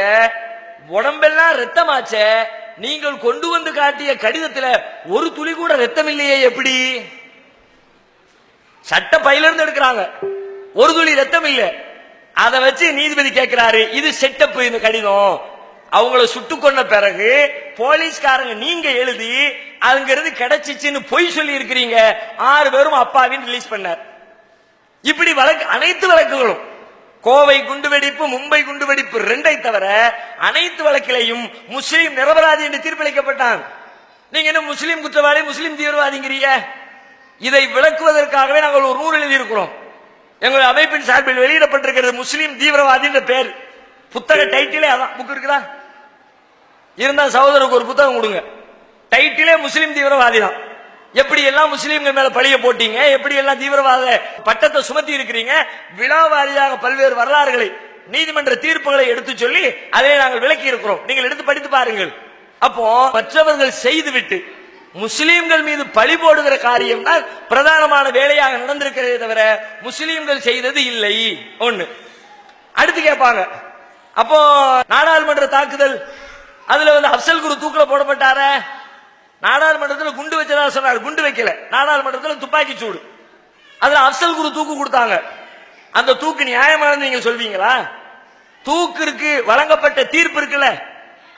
உடம்பெல்லாம் ரத்தமாச்ச, நீங்கள் கொண்டு வந்து காட்டிய கடிதத்துல ஒரு துளி கூட ரத்தம் இல்லையே, எப்படி? சட்ட பையில இருந்து எடுக்கிறாங்க, ஒரு துளி ரத்தம் இல்ல. அதை வச்சு நீதிபதி கேட்கிறாரு, இது செட்டப் இந்த கடிதம். அவங்கள சுட்டு கொண்ட பிறகு போலீஸ்காரங்க நீங்க எழுதி அங்கிருந்து கிடைச்சிச்சுன்னு பொய் சொல்லி இருக்கிறீங்க. 6 பேரும் அப்பாவின்னு ரிலீஸ் பண்ணார். இப்படி வழக்கு, அனைத்து வழக்குகளும், கோவை குண்டுவெடிப்பு, மும்பை குண்டுவெடிப்பு 2ஐ தவிர அனைத்து வழக்கிலையும் முஸ்லீம் நிரபராதி என்று தீர்ப்பளிக்கப்பட்டான். நீங்க என்ன முஸ்லீம் குற்றவாளி, முஸ்லீம் தீவிரவாதிங்கிறீங்க? இதை விளக்குவதற்காகவே நாங்கள் ஒரு நூல் எழுதியிருக்கிறோம். எங்கள் அமைப்பின் சார்பில் வெளியிடப்பட்டிருக்கிறது முஸ்லீம் தீவிரவாதி என்ற பெயர். புத்தக டைட்டிலே அதான். புக் இருக்குதா? இருந்தா சகோதரருக்கு ஒரு புத்தகம் கொடுங்க. டைட்டிலே முஸ்லீம் தீவிரவாதி தான். எப்படி எல்லாம் முஸ்லீம்கள் மேல பழிய போட்டீங்க, எப்படி எல்லாம் தீவிரவாத பட்டத்தை சுமத்தி இருக்கிறீங்க, விழாவாரியாக பல்வேறு வரலாறுகளை, நீதிமன்ற தீர்ப்புகளை எடுத்து சொல்லி அதை நாங்கள் விளக்கி இருக்கிறோம். நீங்கள் எடுத்து படித்து பாருங்கள். அப்போ மற்றவர்கள் செய்துவிட்டு முஸ்லீம்கள் மீது பழி போடுகிற காரியம் தான் பிரதானமான வேலையாக நடந்திருக்கிறதே தவிர முஸ்லீம்கள் செய்தது இல்லை. ஒண்ணு. அடுத்து கேட்பாங்க, அப்போ நாடாளுமன்ற தாக்குதல், அதுல அப்சல் குரு தூக்குல போடப்பட்டார, நாடாளுமன்றத்தில் குண்டு வச்சதா சொன்னார். குண்டு வைக்கல, நாடாளுமன்றத்தில் துப்பாக்கி சூடு. அதுல அப்சல் குரு தூக்கு கொடுத்தாங்க. அந்த தூக்கு நியாயமானது நீங்க சொல்வீங்களா? தூக்கிற்கு வழங்கப்பட்ட தீர்ப்பு இருக்குல்ல,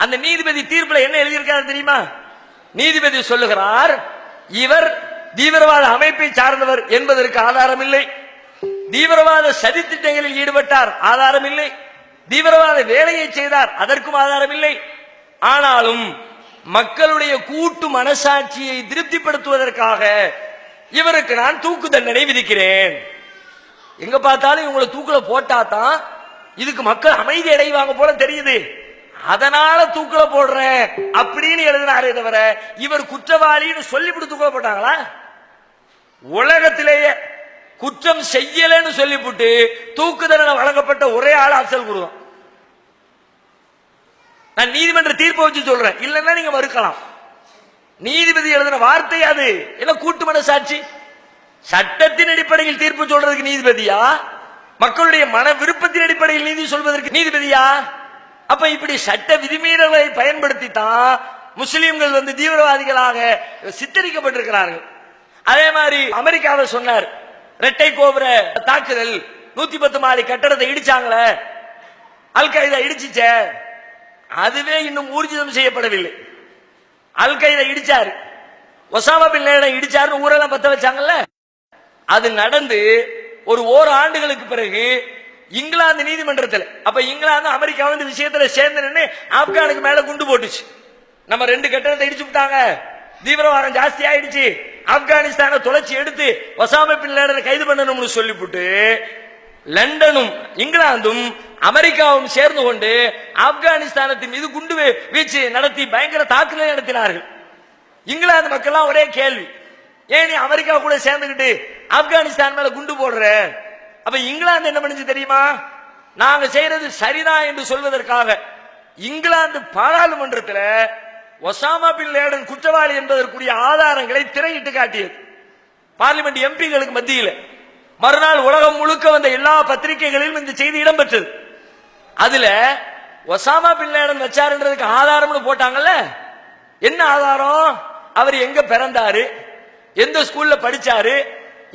அந்த நீதிபதி தீர்ப்புல என்ன எழுதியிருக்காரு தெரியுமா? நீதிபதி சொல்லுகிறார், இவர் தீவிரவாத அமைப்பை சார்ந்தவர் என்பதற்கு ஆதாரம் இல்லை, தீவிரவாத சதித்திட்டங்களில் ஈடுபட்டார், ஆதாரம் இல்லை, தீவிரவாத வேலையை செய்தார், அதற்கும் ஆதாரம் இல்லை. ஆனாலும் மக்களுடைய கூட்டு மனசாட்சியை திருப்திப்படுத்துவதற்காக இவருக்கு நான் தூக்கு தண்டனை விதிக்கிறேன். எங்க பார்த்தாலும் இவங்களை தூக்குல போட்டாதான் இதுக்கு மக்கள் அமைதி அடைவாங்க போல தெரியுது, அதனால தூக்குல போடுறேன் அப்படின்னு எழுதினாரே தவிர இவர் குற்றவாளின்னு சொல்லிவிட்டு தூக்குல போட்டாங்களா? உலகத்திலேயே குற்றம் செய்யலன்னு சொல்லிவிட்டு தூக்கு தண்டனை வழங்கப்பட்ட ஒரே ஆள் அப்சல் குரு. நான் நீதிமன்ற தீர்ப்பை வச்சு சொல்றேன், இல்லன்னா நீங்க மறுக்கலாம். நீதிபதி எழுதின வார்த்தை அது. என்ன கூட்டு மனசாட்சி? சட்டத்தின் அடிப்படையில் தீர்ப்பு சொல்றதுக்கு நீதிபதியா? மக்களுடைய மன விருப்பத்தின் அடிப்படையில் நீதி சொல்வதற்கு நீதிபதியா? அப்ப இப்படி சட்ட விதிமீறல்களை பயன்படுத்தி தான் முஸ்லிம்கள் தீவிரவாதிகளாக சித்தரிக்கப்பட்டிருக்கிறார்கள். அதே மாதிரி அமெரிக்காவை சொன்னார், இரட்டை கோபுர தாக்குதல், 110 மாடி கட்டடத்தை இடிச்சாங்களே, அல் கைதா இடிச்சிச்ச, அதுவே இன்னும் ஊர்ஜிதம் செய்யப்படவில்லை. அல் கைதா இடிச்சாரு, ஒசாமா பின் லேடன் இடிச்சாரு, ஊரெல்லாம் பத்த வச்சாங்கல்ல. அது நடந்து ஒரு ஓராண்டுகளுக்கு பிறகு இங்கிலாந்து நீதிமன்றத்தில், அப்ப இங்கிலாந்து அமெரிக்கா விஷயத்துல சேர்ந்து நின்று ஆப்கானுக்கு மேல குண்டு போட்டுச்சு. நம்ம 2 கட்டடத்தை இடிச்சு விட்டாங்க, தீவிரவாதம் ஜாஸ்தி ஆயிடுச்சு, ஆப்கானிஸ்தான தொலைச்சி எடுத்து ஒசாமா பின் லேடனை கைது பண்ணணும்னு சொல்லிவிட்டு லண்டனும் இங்கிலாந்தும் அமெரிக்காவும் சேர்ந்து கொண்டு ஆப்கானிஸ்தானத்தின் மீது குண்டு வீச்சு நடத்தி பயங்கர தாக்குதலை நடத்தினார்கள். இங்கிலாந்து மக்கள் ஒரே கேள்வி, ஏன் நீ அமெரிக்கா கூட சேர்ந்துகிட்டு ஆப்கானிஸ்தான் மேல குண்டு போடுற? அப்ப இங்கிலாந்து என்ன பண்ணுச்சு தெரியுமா? நாங்க செய்யறது சரிதான் என்று சொல்வதற்காக இங்கிலாந்து பாராளுமன்றத்தில் ஒசாமா பின் லேடன் குற்றவாளி என்பதற்குரிய ஆதாரங்களை திரையிட்டு காட்டியது. பார்லிமெண்ட் எம்பிகளுக்கு மத்தியில் மறுநாள் உலகம் முழுக்க வந்த எல்லா பத்திரிகைகளிலும் இந்த செய்தி இடம்பெற்றது. அதுல ஒசாமா பின் லேடன் வச்சாருன்றதுக்கு ஆதாரம்னு போட்டாங்கல்ல. என்ன ஆதாரம்? அவர் எங்க பிறந்தாரு, எந்த ஸ்கூல்ல படிச்சாரு,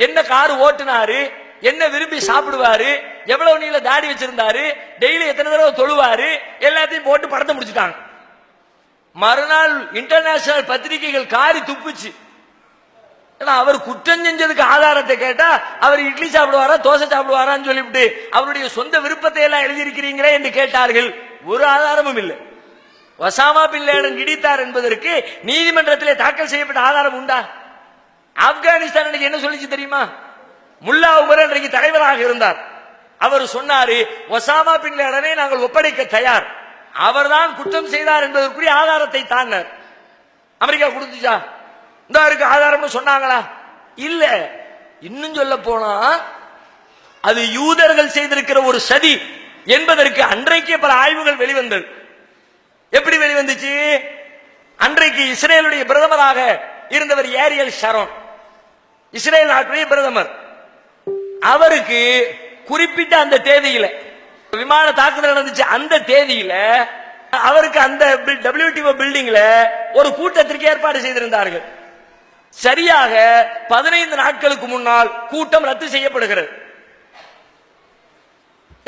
என்ன கார் ஓட்டுனாரு, என்ன விரும்பி சாப்பிடுவாரு, எவ்வளவு நீள தாடி வச்சிருந்தாரு, டெய்லி எத்தனை தடவை தொழுவாரு, எல்லாத்தையும் போட்டு படத்தை முடிச்சுட்டாங்க. மறுநாள் இன்டர்நேஷனல் பத்திரிகைகள் காரி துப்புச்சு. அவர் குற்றம் செஞ்சதுக்கு ஆதாரத்தை கேட்டா அவர் இட்லி சாப்பிடுவாரா தோசை சாப்பிடுவாரான்னு சொல்லிவிட்டு அவருடைய சொந்த விருப்பத்தை எல்லாம் எழுதியிருக்கிறீங்களே என்று கேட்டார்கள். ஒரு ஆதாரமும் இல்லை. ஒசாமா பின் லேடன் இடித்தார் என்பதற்கு நீதிமன்றத்திலே தாக்கல் செய்யப்பட்ட ஆதாரம் உண்டா? ஆப்கானிஸ்தான் என்ன சொல்லிச்சு தெரியுமா? முல்லா உமர் அன்றைக்கு தலைவராக இருந்தார். அவர் சொன்னாரு, ஒசாமா பின் லேடனை நாங்கள் ஒப்படைக்க தயார், அவர்தான் குற்றம் செய்தார் என்பதற்குரிய ஆதாரத்தை தாங்க. அமெரிக்கா கொடுத்துச்சா? இந்த இருக்கு ஆதாரம்னு சொன்னாங்களா? இல்ல. இன்னும் சொல்ல போனா அது யூதர்கள் செய்திருக்கிற ஒரு சதி என்பதற்கு அன்றைக்கே பல ஆய்வுகள் வெளிவந்தது. எப்படி வெளிவந்துச்சு? அன்றைக்கு இஸ்ரேலுடைய பிரதமராக இருந்தவர் ஏரியல் ஷரோன், இஸ்ரேல் நாட்டுடைய பிரதமர். அவருக்கு குறிப்பிட்ட அந்த தேதியில விமான தாக்குதல் நடந்துச்சு. அந்த தேதியில அவருக்கு அந்த WTO பில்டிங்ல ஒரு கூட்டத்திற்கு ஏற்பாடு செய்திருந்தார்கள். சரியாக 15 நாட்களுக்கு முன்னால் கூட்டம் ரத்து செய்யப்படுகிறது.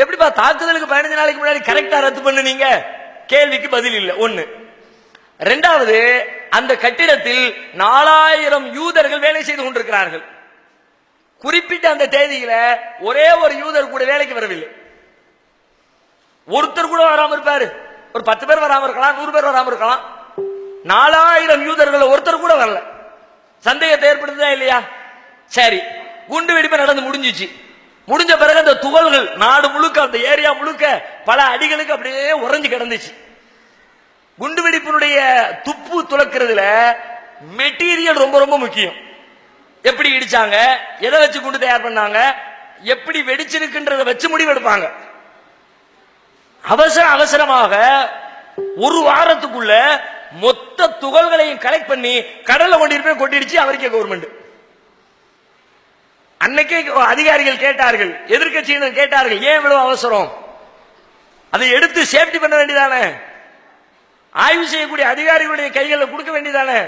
எப்படிப்பா தாக்குதலுக்கு 15 நாளைக்கு முன்னாடி கரெக்டா ரத்து பண்ணுனீங்க? கேள்விக்கு பதில் இல்லை. ஒண்ணு. இரண்டாவது, அந்த கட்டிடத்தில் 4000 யூதர்கள் வேலை செய்து கொண்டிருக்கிறார்கள். குறிப்பிட்ட அந்த தேதியில ஒரே ஒரு யூதர் கூட வேலைக்கு வரவில்லை. ஒருத்தர் கூட வராம இருப்பாரு. ஒரு 10 பேர் வராம இருக்கலாம், 100 பேர் வராம இருக்கலாம். 4000 யூதர்கள் ஒருத்தர் கூட வரல. சந்தேகத்தை ஏற்படுத்துதா இல்லையா? சரி, குண்டு வெடிப்பு நடந்து முடிஞ்சிச்சு. முடிஞ்ச பிறகு அந்த துகள்கள் நாடு முழுக்க, அந்த ஏரியா முழுக்க பல அடிகளுக்கு அப்படியே உறைஞ்சு கிடந்துச்சு. குண்டு வெடிப்பினுடைய துப்பு துளக்கிறதுல மெட்டீரியல் ரொம்ப ரொம்ப முக்கியம். எப்படி இடிச்சாங்க, எதை வச்சு குண்டு தயார் பண்ணாங்க, எப்படி வெடிச்சிருக்குன்றத வச்சு முடிவெடுப்பாங்க. அவசரமாக ஒரு வாரத்துக்குள்ள மொத்த துகள்களையும் கலெக்ட் பண்ணி கடல்ல கொண்டிருப்பேன் கொட்டிடுச்சு அமெரிக்க கவர்மெண்ட். அன்னைக்கே அதிகாரிகள் கேட்டார்கள், எதிர்கட்சியினர் கேட்டார்கள், ஏன் இவ்வளவு அவசரம்? அதை எடுத்து சேஃப்டி பண்ண வேண்டியதானே? ஆய்வு செய்யக்கூடிய அதிகாரிகளுடைய கைகளில் கொடுக்க வேண்டியதானே?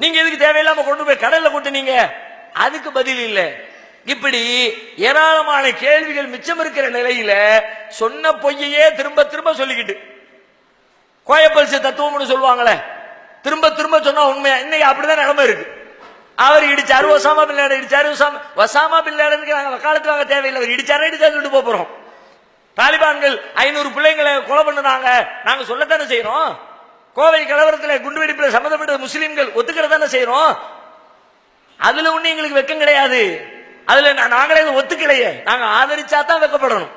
நீங்க எதுக்கு தேவையில்லாம கொண்டு போய் கடல்ல கொட்டுனீங்க? அதுக்கு பதில் இல்லை. இப்படி ஏராளமான கேள்விகள் மிச்சம் இருக்கிற நிலையில சொன்ன பொய்யையே திரும்ப திரும்ப சொல்லிக்கிட்டு, கோயப்பல்ச தத்துவம்னு சொல்லுவாங்களே, திரும்ப திரும்ப சொன்னா உண்மையா? இன்னைக்கு அப்படிதான் நிலைமை இருக்கு. அவர் இடிச்சாரு, ஒசாமா பின் லேடன் இடிச்சாரு. ஒசாமா பின் லேடனுக்கு நாங்க வக்காலத்து வாங்க தேவையில்லை. அவர் இடிச்சாரு சொல்லிட்டு போறோம். தாலிபான்கள் 500 பிள்ளைங்களை கொலை பண்ணுனாங்க, நாங்க சொல்லத்தானே செய்யறோம். கோவை கலவரத்தில் குண்டுவெடிப்பில் சம்பந்தப்பட்ட முஸ்லிம்கள் ஒத்துக்கிறதானே செய்யறோம். அதுல ஒண்ணு எங்களுக்கு வெக்கம் கிடையாது. அதுல நாங்களே ஒத்துக்கலையே, நாங்க ஆதரிச்சா தான் வெக்கப்படணும்.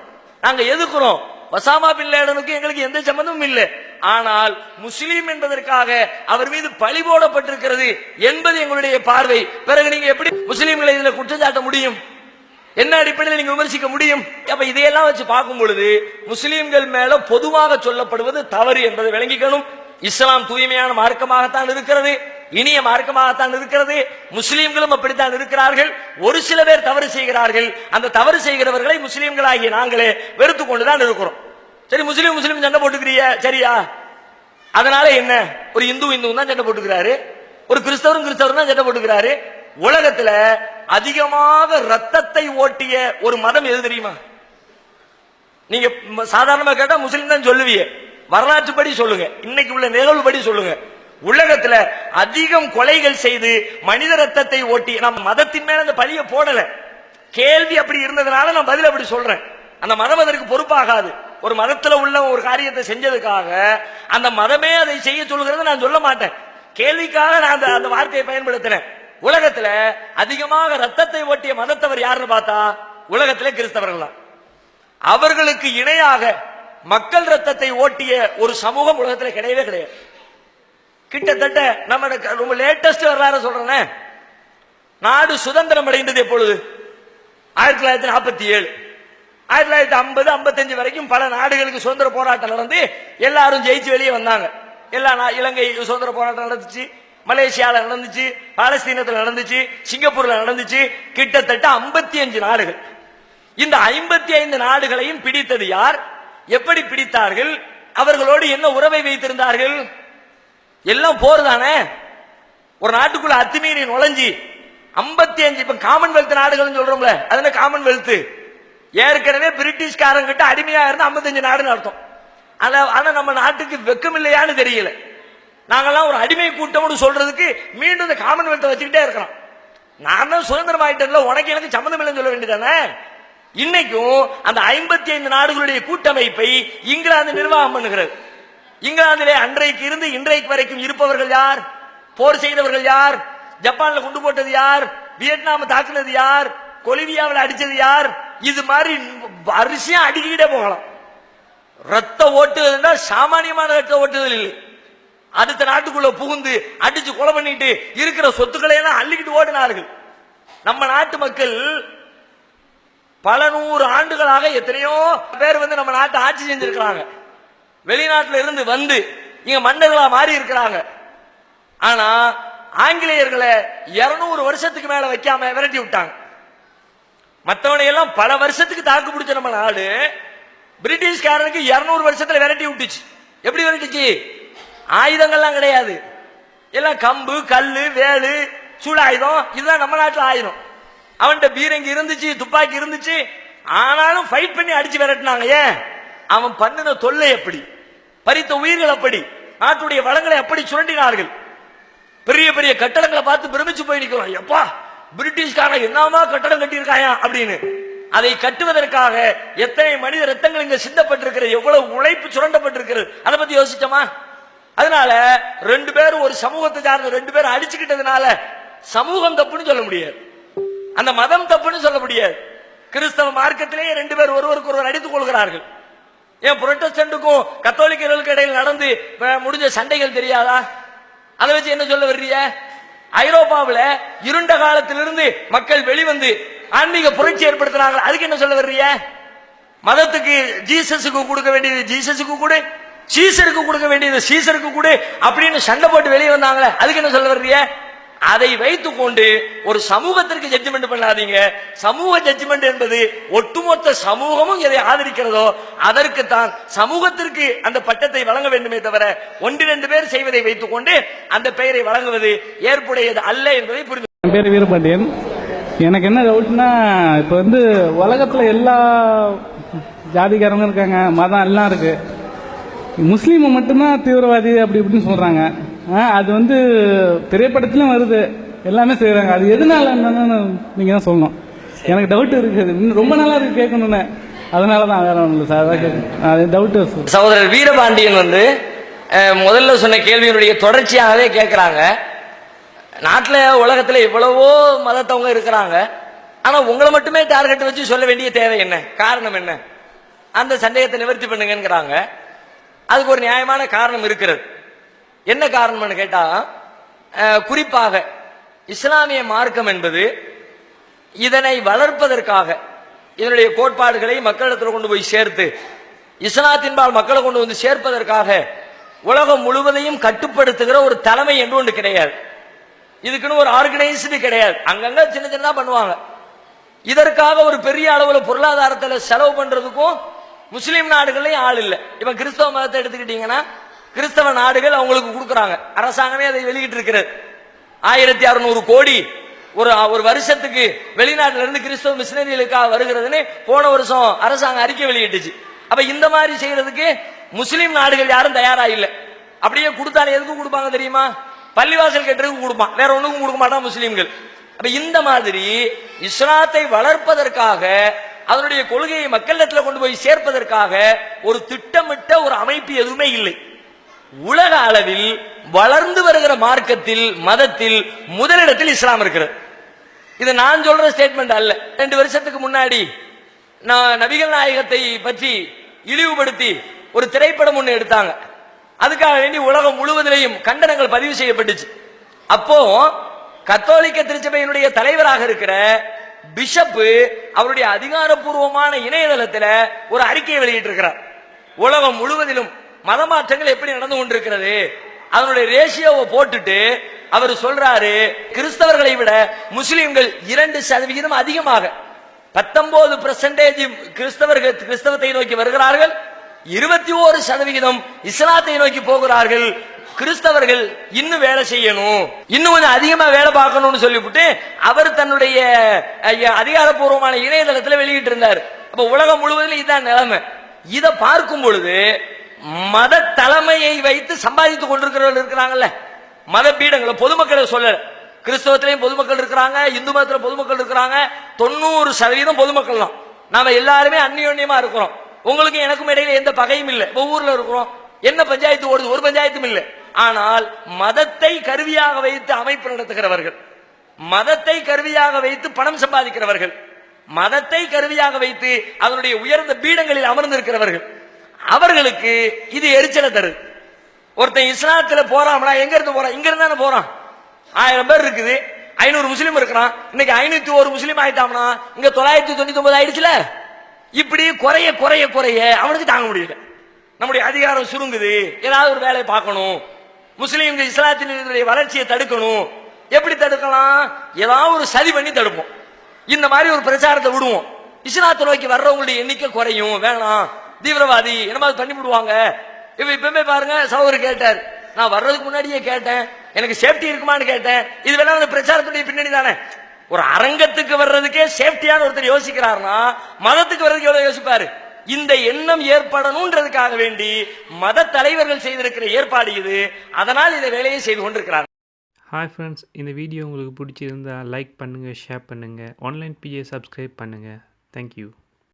நாங்க எதுக்குறோம்? ஒசாமா பின் லேடனுக்கு எங்களுக்கு எந்த சம்பந்தமும் இல்லை. ஆனால் முஸ்லீம் என்பதற்காக அவர் மீது பழி போடப்பட்டிருக்கிறது என்பது எங்களுடைய பார்வை. பிறகு நீங்க எப்படி முஸ்லீம்களை இதுல குற்றம் சாட்ட முடியும்? என்ன அடிப்படையில் நீங்க விமர்சிக்க முடியும்? அப்ப இதையெல்லாம் வச்சு பார்க்கும் பொழுது முஸ்லீம்கள் மேல பொதுவாக சொல்லப்படுவது தவறு என்பதை விளங்கிக்கணும். இஸ்லாம் தூய்மையான மார்க்கமாகத்தான் இருக்கிறது, இனிய மார்க்கமாகத்தான் இருக்கிறது. முஸ்லீம்களும் அப்படித்தான் இருக்கிறார்கள். ஒரு சில பேர் தவறு செய்கிறார்கள். அந்த தவறு செய்கிறவர்களை முஸ்லீம்களாகிய நாங்களே வெறுத்து கொண்டுதான் இருக்கிறோம். சரி, முஸ்லீம் முஸ்லீம் சண்டை போட்டுக்கிறிய, சரியா? அதனால என்ன? ஒரு இந்து தான் சண்டை போட்டுக்கிறாரு, ஒரு கிறிஸ்தவரும் தான் சண்டை போட்டுக்கிறாரு. உலகத்துல அதிகமாக ரத்தத்தை ஓட்டிய ஒரு மதம் எது தெரியுமா? நீங்க சாதாரணமா கேட்டா முஸ்லீம் தான் சொல்லுவீங்க. வரலாற்றுப்படி சொல்லுங்க, இன்னைக்கு உள்ள நிகழ்வுபடி சொல்லுங்க. உலகத்துல அதிகம் கொலைகள் செய்து மனித ரத்தத்தை ஓட்டி, நம்ம மதத்தின் மேல அந்த பழிய போடல, கேள்வி அப்படி இருந்ததுனால நான் பதில் அப்படி சொல்றேன். அந்த மதம் அதற்கு பொறுப்பாகாது. ஒரு மதத்துல உள்ள ஒரு காரியத்தை செஞ்சதுக்காக அந்த மதமே அதை செய்ய சொல்லுகிறது நான் சொல்ல மாட்டேன். கேள்விக்காக நான் அந்த வார்த்தையை பயன்படுத்தினேன். உலகத்துல அதிகமாக ரத்தத்தை ஓட்டிய மதத்தவர் யாருன்னு பார்த்தா உலகத்திலே கிறிஸ்தவர்கள் தான். அவர்களுக்கு இணையாக மக்கள் ரத்தத்தை ஓட்டிய ஒரு சமூகம் உலகத்தில் கிடையவே கிடையாது. கிட்டத்தட்ட நம்ம ரொம்ப லேட்டஸ்ட் வரலாறு சொல்றேன். நாடு சுதந்திரம் அடைந்தது எப்பொழுது? 1947. 1950, 55 வரைக்கும் பல நாடுகளுக்கு சுதந்திர போராட்டம் நடந்து எல்லாரும் ஜெயிச்சு வெளியே வந்தாங்க. இலங்கை சுதந்திர போராட்டம் நடந்துச்சு, மலேசியால நடந்துச்சு, பாலஸ்தீனத்தில் நடந்துச்சு, சிங்கப்பூர்ல நடந்துச்சு. கிட்டத்தட்ட 55 நாடுகள். இந்த 55 நாடுகளையும் பிடித்தது யார்? எப்படி பிடித்தார்கள்? அவர்களோடு என்ன உறவை வைத்திருந்தார்கள்? எல்லாம் போர் தானே. ஒரு நாட்டுக்குள்ள அத்துமீறி நுழைஞ்சி 55, இப்ப காமன்வெல்த் நாடுகள் சொல்றோம்ல, அது காமன்வெல்த் ஏற்கனவே பிரிட்டிஷ்காரங்கிட்ட அடிமையா இருந்த 55 நாடுன்னு அர்த்தம். ஆனா நம்ம நாட்டுக்கு வெக்கம் இல்லையான்னு தெரியல. நாங்கெல்லாம் ஒரு அடிமை கூட்டம் சொல்றதுக்கு மீண்டும் இந்த காமன்வெல்த் வச்சுக்கிட்டே இருக்கிறோம். நான் தான் சுதந்திரம் ஆயிட்டேன்ல, உனக்கு எனக்கு சம்மந்தம் இல்லைன்னு சொல்ல வேண்டியதானே. இன்னைக்கும் அந்த 55 நாடுகளுடைய கூட்டமைப்பை இங்கிலாந்து நிர்வாகம் பண்ணுகிறது. இங்கிலாந்திலே அன்றைக்கு இருந்து இன்றைக்கு வரைக்கும் இருப்பவர்கள் யார்? போர் செய்தவர்கள் யார்? ஜப்பான்ல குண்டு போட்டது யார்? வியட்நாம் தாக்குனது யார்? கொலிவியாவில் அடிச்சது யார்? இது மாதிரி வரிசையா அடிக்கிட்டே போகலாம். ரத்த ஓட்டுதல் சாமானியமான ரத்த ஓட்டுதல் இல்லை. அடுத்த நாட்டுக்குள்ள புகுந்து அடிச்சு கொலை பண்ணிட்டு இருக்கிற சொத்துக்களை எல்லாம் அள்ளிக்கிட்டு ஓடினார்கள். நம்ம நாட்டு மக்கள் பல 100 ஆண்டுகளாக எத்தனையோ பேர் நம்ம நாட்டை ஆட்சி செஞ்சிருக்கிறாங்க. வெளிநாட்டில இருந்து வந்து இங்க மன்னர்களா மாறி இருக்கிறாங்க. ஆனா ஆங்கிலேயர்களை 200 வருஷத்துக்கு மேல வைக்காம விரட்டி விட்டாங்க. மற்றவனை எல்லாம் பல வருஷத்துக்கு தாக்கு பிடிச்ச நம்ம நாடு பிரிட்டிஷ்காரனுக்கு 200 வருஷத்துல விரட்டி விட்டுச்சு. எப்படி விரட்டுச்சு? ஆயுதங்கள்லாம் கிடையாது, எல்லாம் கம்பு, கல்லு, வேலு, சூடாயுதம். இதுதான் நம்ம நாட்டில் ஆயுதம். அவன்கிட்ட பீரங்கி இருந்துச்சு, துப்பாக்கி இருந்துச்சு, ஆனாலும் ஃபைட் பண்ணி அடிச்சு விரட்டினாங்க. ஏன்? அவன் பண்ணின தொல்லை எப்படி, பறித்த உயிர்கள் அப்படி, நாட்டுடைய வளங்களை அப்படி சுரண்டினார்கள். பெரிய பெரிய கட்டடங்களை பார்த்து பிரமிச்சு போய் நிற்கிறோம். எப்பா, பிரிட்டிஷ்காரன் என்னமா கட்டடம் கட்டியிருக்காயா அப்படின்னு. அதை கட்டுவதற்காக எத்தனை மனித ரத்தங்கள் இங்க சிந்தப்பட்டிருக்கிறது, எவ்வளவு உழைப்பு சுரண்டப்பட்டிருக்கிறது, அதை பத்தி யோசிச்சோமா? அதனால ரெண்டு பேரும், ஒரு சமூகத்தை சார்ந்த ரெண்டு பேரும் அடிச்சுக்கிட்டதுனால சமூகம் தப்புன்னு சொல்ல முடியாது, அந்த மதம் தப்புன்னு சொல்ல முடியாது. கிறிஸ்தவ மார்க்கத்திலேயே ரெண்டு பேர் ஒருவருக்கு ஒருவர் அடித்துக் கொள்கிறார்கள். ஏன் புரொட்டஸ்டன்ட்டுக்கும் கத்தோலிக்கர்களுக்கு இடையில் நடந்து முடிஞ்ச சண்டைகள் தெரியாதா? அதை வச்சு என்ன சொல்ல வர்றீங்க? ஐரோப்பாவில் இருண்ட காலத்திலிருந்து மக்கள் வெளிவந்து ஆன்மீக புரட்சி ஏற்படுத்தினாங்க, அதுக்கு என்ன சொல்ல வர்றீங்க? மதத்துக்கு ஜீசஸுக்கு கொடுக்க வேண்டியது ஜீசஸுக்கு கொடு, சீசருக்கு கொடுக்க வேண்டியது சீசருக்கு கொடு அப்படின்னு சண்டை போட்டு வெளியே வந்தாங்களே, அதுக்கு என்ன சொல்ல வர்றீங்க? அதை வைத்துக் கொண்டு ஒரு சமூகத்திற்கு ஜட்ஜ்மெண்ட் பண்ணாதீங்க. சமூக ஜட்ஜ்மெண்ட் என்பது ஒட்டுமொத்த சமூகமும் எதை ஆதரிக்கிறதோ அதற்கு தான் சமூகத்திற்கு அந்த பட்டத்தை வழங்க வேண்டுமே தவிர ஒன்று ரெண்டு பேர் செய்வதை வைத்துக் கொண்டு அந்த பெயரை வழங்குவது ஏற்புடையது அல்ல என்பதை புரிந்து. என் பேர் வீரபாண்டியன். எனக்கு என்ன டவுட்னா, இப்போ உலகத்தில் எல்லா ஜாதிக்காரங்க இருக்காங்க, மதம் எல்லாம் இருக்கு, முஸ்லீமை மட்டும்தான் தீவிரவாதி அப்படி இப்படின்னு சொல்றாங்க. அது திரைப்படத்திலும் வருது, எல்லாமே செய்யறாங்க. அது எதனால என்னன்னு நீங்க தான் சொல்லணும். எனக்கு டவுட் இருக்குது, ரொம்ப நாளா இருக்கு கேட்கணும்னு, அதனாலதான் வேற ஒன்றும் இல்லை சார், டவுட். சகோதரர் வீரபாண்டியன் முதல்ல சொன்ன கேள்வியினுடைய தொடர்ச்சியாகவே கேட்கிறாங்க. நாட்டில் உலகத்தில் எவ்வளவோ மதத்தவங்க இருக்கிறாங்க, ஆனா உங்களை மட்டுமே டார்கெட் வச்சு சொல்ல வேண்டிய தேவை என்ன, காரணம் என்ன, அந்த சந்தேகத்தை நிவர்த்தி பண்ணுங்கிறாங்க. அதுக்கு ஒரு நியாயமான காரணம் இருக்கிறது. என்ன காரணம்னு கேட்டா, குறிப்பாக இஸ்லாமிய மார்க்கம் என்பது இதனை வளர்ப்பதற்காக, இதனுடைய கோட்பாடுகளை மக்களிடத்தில் கொண்டு போய் சேர்த்து இஸ்லாத்தின்பால் மக்களை கொண்டு வந்து சேர்ப்பதற்காக உலகம் முழுவதையும் கட்டுப்படுத்துகிற ஒரு தலைமை என்று ஒன்று கிடையாது. இதுக்குன்னு ஒரு ஆர்கனைஸ்டு கிடையாது, அங்கங்க சின்ன சின்னதா பண்ணுவாங்க. இதற்காக ஒரு பெரிய அளவுல பொருளாதாரத்தில் செலவு பண்றதுக்கும் முஸ்லீம் நாடுகள்லயும் ஆள் இல்லை. இப்ப கிறிஸ்தவ மதத்தை எடுத்துக்கிட்டீங்கன்னா, கிறிஸ்தவ நாடுகள் அவங்களுக்கு கொடுக்கறாங்க, அரசாங்கமே அதை வெளியிட்டு இருக்கிறது. 1600 கோடி ஒரு வருஷத்துக்கு வெளிநாட்டில இருந்து கிறிஸ்தவ மிஷனரிகளுக்காக வருகிறதுன்னு போன வருஷம் அரசாங்கம் அறிக்கை வெளியிட்டுச்சு. அப்ப இந்த மாதிரி செய்யறதுக்கு முஸ்லீம் நாடுகள் யாரும் தயாரா இல்லை. அப்படியே கொடுத்தாலும் எதுக்கு கொடுப்பாங்க தெரியுமா? பள்ளிவாசல் கட்டுறதுக்கு கொடுப்பான், வேற ஒண்ணுக்கும் கொடுக்க மாட்டான் முஸ்லீம்கள். அப்ப இந்த மாதிரி இஸ்லாத்தை வளர்ப்பதற்காக, அதனுடைய கொள்கையை மக்களிடத்தில் கொண்டு போய் சேர்ப்பதற்காக ஒரு திட்டமிட்ட ஒரு அமைப்பு எதுவுமே இல்லை. உலக அளவில் வளர்ந்து வருகிற மார்க்கத்தில், மதத்தில் முதலிடத்தில் இஸ்லாம் இருக்கிறது. இது நான் சொல்ற ஸ்டேட்மெண்ட் அல்ல. 2 வருஷத்துக்கு முன்னாடி நபிகள் நாயகத்தை பற்றி இழிவுபடுத்தி ஒரு திரைப்படம் ஒன்று எடுத்தாங்க. அதுக்காக வேண்டி உலகம் முழுவதிலேயும் கண்டனங்கள் பதிவு செய்யப்பட்டுச்சு. அப்போ கத்தோலிக்க திருச்சபையினுடைய தலைவராக இருக்கிற பிஷப் அவருடைய அதிகாரப்பூர்வமான இணையதளத்தில் ஒரு அறிக்கையை வெளியிட்டிருக்கிறார். உலகம் முழுவதிலும் மதமாற்றங்கள் எப்படி நடந்து கொண்டிருக்கிறது, அதனுடைய ரேஷியோவை போட்டுட்டு அவர் சொல்றாரு, கிறிஸ்தவர்களை விட முஸ்லிம்கள் 2% அதிகமாக, 19% கிறிஸ்தவர்கள் கிறிஸ்தவத்தை நோக்கி வருகிறார்கள், 21% இஸ்லாத்தை நோக்கி போகிறார்கள். கிறிஸ்தவர்கள் இன்னும் வேலை செய்யணும், இன்னும் கொஞ்சம் அதிகமா வேலை பார்க்கணும்னு சொல்லிவிட்டு அவர் தன்னுடைய அதிகாரப்பூர்வமான இணையதளத்தில் வெளியிட்டு இருந்தார். அப்ப உலகம் முழுவதிலும் இதுதான் நிலைமை. இதை பார்க்கும் பொழுது மத தலைமையை வைத்து சம்பாதித்துக் கொண்டிருக்கிறவர்கள் இருக்கிறாங்கல்ல, மத பீடங்களை, பொதுமக்களை சொல்ல, கிறிஸ்தவத்திலையும் பொதுமக்கள் இருக்கிறாங்க, இந்து மதத்துல பொதுமக்கள் இருக்கிறாங்க, 90% பொதுமக்கள் தான். நாம எல்லாருமே அந்நியோன்யமா இருக்கிறோம். உங்களுக்கு எனக்கும் இடையில எந்த பகையும் இல்லை. ஊர்ல இருக்கிறோம், என்ன பஞ்சாயத்து ஓடுது, ஒரு பஞ்சாயத்தும் இல்லை. ஆனால் மதத்தை கருவியாக வைத்து அமைப்பு நடத்துகிறவர்கள், மதத்தை கருவியாக வைத்து பணம் சம்பாதிக்கிறவர்கள், மதத்தை கருவியாக வைத்து அதனுடைய உயர்ந்த பீடங்களில் அமர்ந்திருக்கிறவர்கள், அவர்களுக்கு இது எரிச்சலை தருது. ஒருத்தன் இஸ்லாத்துல போறான்னா எங்க இருந்து போறான்? இங்க இருந்தானே போறான். 1000 பேர் இருக்குது, 500 முஸ்லீம் இருக்கிறான். இன்னைக்கு 501 முஸ்லீம் ஆயிட்டான்னா இங்க 999 ஆயிடுச்சுல. இப்படி குறைய குறைய குறைய அவனுக்கு தாங்க முடியல. நம்முடைய அதிகாரம் சுருங்குது, ஏதாவது ஒரு வேலையை பார்க்கணும், முஸ்லீம்கள் இஸ்லாத்தினுடைய வளர்ச்சியை தடுக்கணும். எப்படி தடுக்கலாம்? ஏதாவது ஒரு சதி பண்ணி தடுப்போம். இந்த மாதிரி ஒரு பிரச்சாரத்தை விடுவோம், இஸ்லாத்தை நோக்கி வர்றவங்களுடைய எண்ணிக்கை குறையும், வேணாம் தீவிரவாதி என்னமாவது பண்ணி விடுவாங்க இப்பவுமே பாருங்க, சகோதரர் கேட்டார், நான் வர்றதுக்கு முன்னாடியே கேட்டேன், எனக்கு சேஃப்டி இருக்குமான்னு கேட்டேன். இது வேணா அந்த பிரச்சாரத்துடைய பின்னணி தானே. ஒரு அரங்கத்துக்கு வர்றதுக்கே சேஃப்டியான ஒருத்தர் யோசிக்கிறார்னா மதத்துக்கு வர்றதுக்கு எவ்வளவு யோசிப்பாரு. இந்த எண்ணம் ஏற்படணும்ன்றதுக்காக வேண்டி மத தலைவர்கள் செய்திருக்கிற ஏற்பாடு இது. அதனால் இந்த வேலையை செய்து கொண்டிருக்கிறார். ஹாய் ஃப்ரெண்ட்ஸ், இந்த வீடியோ உங்களுக்கு பிடிச்சிருந்தா லைக் பண்ணுங்கள், ஷேர் பண்ணுங்கள், ஆன்லைன் பிஏ சப்ஸ்கிரைப் பண்ணுங்கள். தேங்க்யூ.